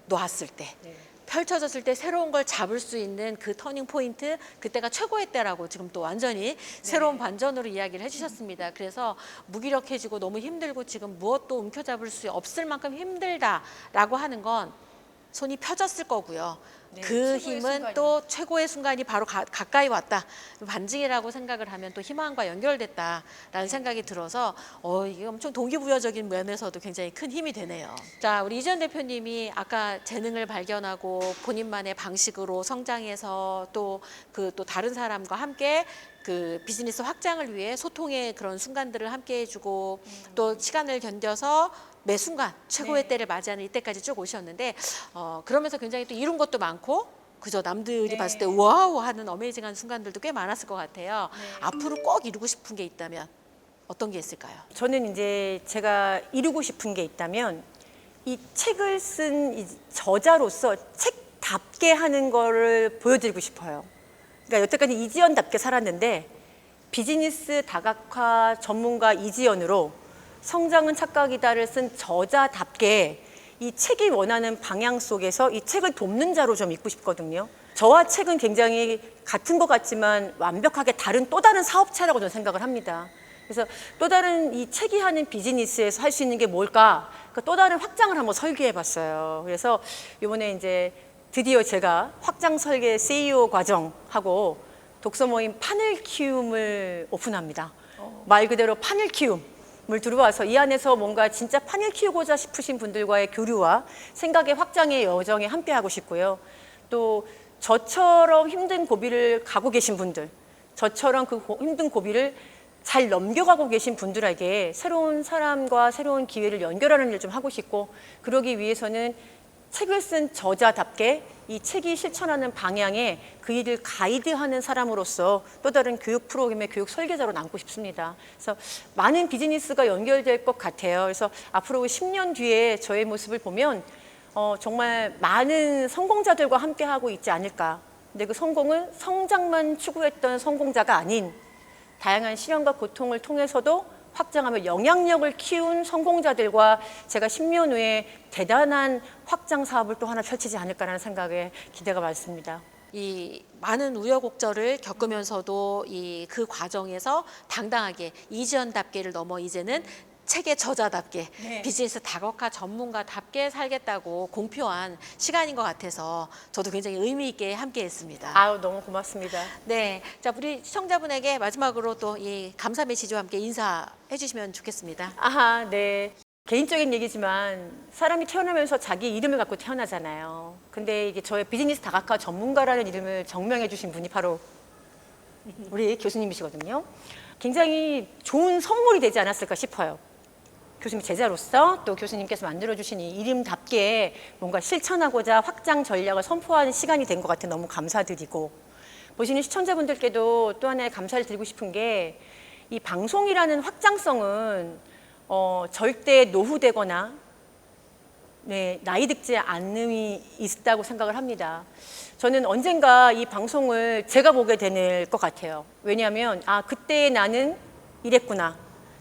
놓았을 때
네.
펼쳐졌을 때 새로운 걸 잡을 수 있는 그 터닝 포인트, 그때가 최고의 때라고 지금 또 완전히 새로운 반전으로 이야기를 해주셨습니다. 그래서 무기력해지고 너무 힘들고 지금 무엇도 움켜잡을 수 없을 만큼 힘들다라고 하는 건 손이 펴졌을 거고요.
네,
그
최고의
힘은
순간이.
또 최고의 순간이 바로 가까이 왔다. 반증이라고 생각을 하면 또 희망과 연결됐다라는 생각이 들어서 이게 엄청 동기부여적인 면에서도 굉장히 큰 힘이 되네요. 자, 우리 이지연 대표님이 아까 재능을 발견하고 본인만의 방식으로 성장해서 또 다른 사람과 함께 그 비즈니스 확장을 위해 소통의 그런 순간들을 함께 해주고 또 시간을 견뎌서 매 순간 최고의
네.
때를 맞이하는 이때까지 쭉 오셨는데 그러면서 굉장히 또 이룬 것도 많고 그저 남들이
네.
봤을 때 와우 하는 어메이징한 순간들도 꽤 많았을 것 같아요.
네.
앞으로 꼭 이루고 싶은 게 있다면 어떤 게 있을까요?
저는 이제 제가 이루고 싶은 게 있다면 이 책을 쓴 이 저자로서 책답게 하는 거를 보여드리고 싶어요. 그러니까 여태까지 이지연답게 살았는데 비즈니스 다각화 전문가 이지연으로 성장은 착각이다를 쓴 저자답게 이 책이 원하는 방향 속에서 이 책을 돕는 자로 좀 있고 싶거든요. 저와 책은 굉장히 같은 것 같지만 완벽하게 다른 또 다른 사업체라고 저는 생각을 합니다. 그래서 또 다른 이 책이 하는 비즈니스에서 할 수 있는 게 뭘까? 그러니까 또 다른 확장을 한번 설계해 봤어요. 그래서 이번에 이제 드디어 제가 확장 설계 CEO 과정하고 독서 모임 판을 키움을 오픈합니다. 말 그대로 판을 키움을 들어와서 이 안에서 뭔가 진짜 판을 키우고자 싶으신 분들과의 교류와 생각의 확장의 여정에 함께하고 싶고요. 또 저처럼 힘든 고비를 가고 계신 분들, 저처럼 그 힘든 고비를 잘 넘겨가고 계신 분들에게 새로운 사람과 새로운 기회를 연결하는 일을 좀 하고 싶고, 그러기 위해서는 책을 쓴 저자답게 이 책이 실천하는 방향에 그 일을 가이드하는 사람으로서 또 다른 교육 프로그램의 교육 설계자로 남고 싶습니다. 그래서 많은 비즈니스가 연결될 것 같아요. 그래서 앞으로 10년 뒤에 저의 모습을 보면 정말 많은 성공자들과 함께하고 있지 않을까. 근데 그 성공은 성장만 추구했던 성공자가 아닌 다양한 시련과 고통을 통해서도 확장하며 영향력을 키운 성공자들과 제가 10년 후에 대단한 확장 사업을 또 하나 펼치지 않을까라는 생각에 기대가 많습니다.
이 많은 우여곡절을 겪으면서도 그 과정에서 당당하게 이지연답게를 넘어 이제는 책의 저자답게
네.
비즈니스 다각화 전문가답게 살겠다고 공표한 시간인 것 같아서 저도 굉장히 의미 있게 함께했습니다.
아우, 너무 고맙습니다.
네, 자 우리 시청자분에게 마지막으로 또 이 감사 메시지와 함께 인사해 주시면 좋겠습니다.
아하, 네. 개인적인 얘기지만 사람이 태어나면서 자기 이름을 갖고 태어나잖아요. 근데 이게 저의 비즈니스 다각화 전문가라는 이름을 정명해 주신 분이 바로 우리 교수님이시거든요. 굉장히 좋은 선물이 되지 않았을까 싶어요. 교수님 제자로서 또 교수님께서 만들어주신 이 이름답게 뭔가 실천하고자 확장 전략을 선포하는 시간이 된 것 같아 너무 감사드리고, 보시는 시청자분들께도 또 하나의 감사를 드리고 싶은 게 이 방송이라는 확장성은 절대 노후되거나 나이 늙지 않음이 있다고 생각을 합니다. 저는 언젠가 이 방송을 제가 보게 될 것 같아요. 왜냐하면 그때 나는 이랬구나,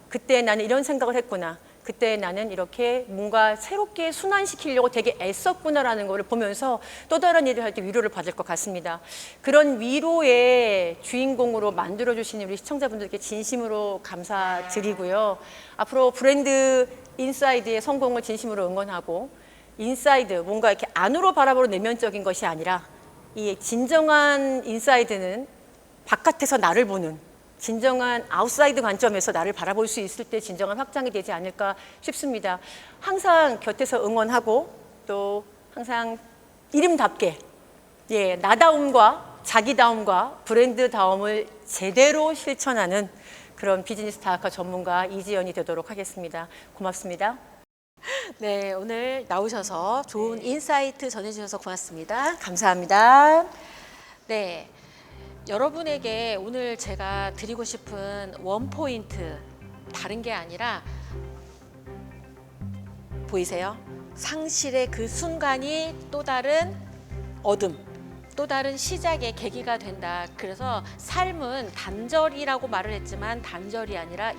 그때 나는 이런 생각을 했구나, 그때 나는 이렇게 뭔가 새롭게 순환시키려고 되게 애썼구나라는 것을 보면서 또 다른 일을 할 때 위로를 받을 것 같습니다. 그런 위로의 주인공으로 만들어주시는 우리 시청자분들께 진심으로 감사드리고요. 앞으로 브랜드 인사이드의 성공을 진심으로 응원하고, 인사이드, 뭔가 이렇게 안으로 바라보는 내면적인 것이 아니라 이 진정한 인사이드는 바깥에서 나를 보는, 진정한 아웃사이드 관점에서 나를 바라볼 수 있을 때 진정한 확장이 되지 않을까 싶습니다. 항상 곁에서 응원하고 또 항상 이름답게 나다움과 자기다움과 브랜드다움을 제대로 실천하는 그런 비즈니스 다각화 전문가 이지연이 되도록 하겠습니다. 고맙습니다.
네, 오늘 나오셔서 좋은 인사이트 전해주셔서 고맙습니다.
감사합니다.
네, 여러분에게 오늘 제가 드리고 싶은 원포인트, 다른 게 아니라 보이세요? 상실의 그 순간이 또 다른 어둠, 또 다른 시작의 계기가 된다. 그래서 삶은 단절이라고 말을 했지만 단절이 아니라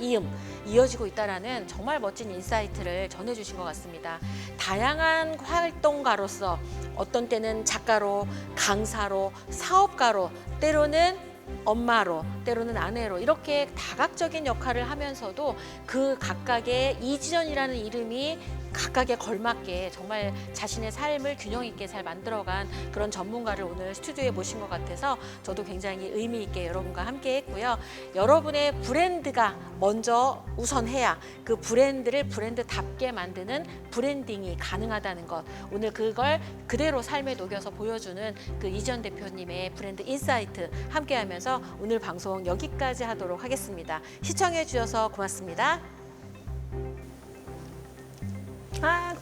이어지고 있다라는 정말 멋진 인사이트를 전해주신 것 같습니다. 다양한 활동가로서 어떤 때는 작가로, 강사로, 사업가로, 때로는 엄마로, 때로는 아내로 이렇게 다각적인 역할을 하면서도 그 각각의 이지연이라는 이름이 각각에 걸맞게 정말 자신의 삶을 균형 있게 잘 만들어간 그런 전문가를 오늘 스튜디오에 모신 것 같아서 저도 굉장히 의미 있게 여러분과 함께 했고요. 여러분의 브랜드가 먼저 우선해야 그 브랜드를 브랜드답게 만드는 브랜딩이 가능하다는 것. 오늘 그걸 그대로 삶에 녹여서 보여주는 그 이지연 대표님의 브랜드 인사이트 함께 하면서 오늘 방송 여기까지 하도록 하겠습니다. 시청해 주셔서 고맙습니다.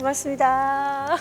고맙습니다.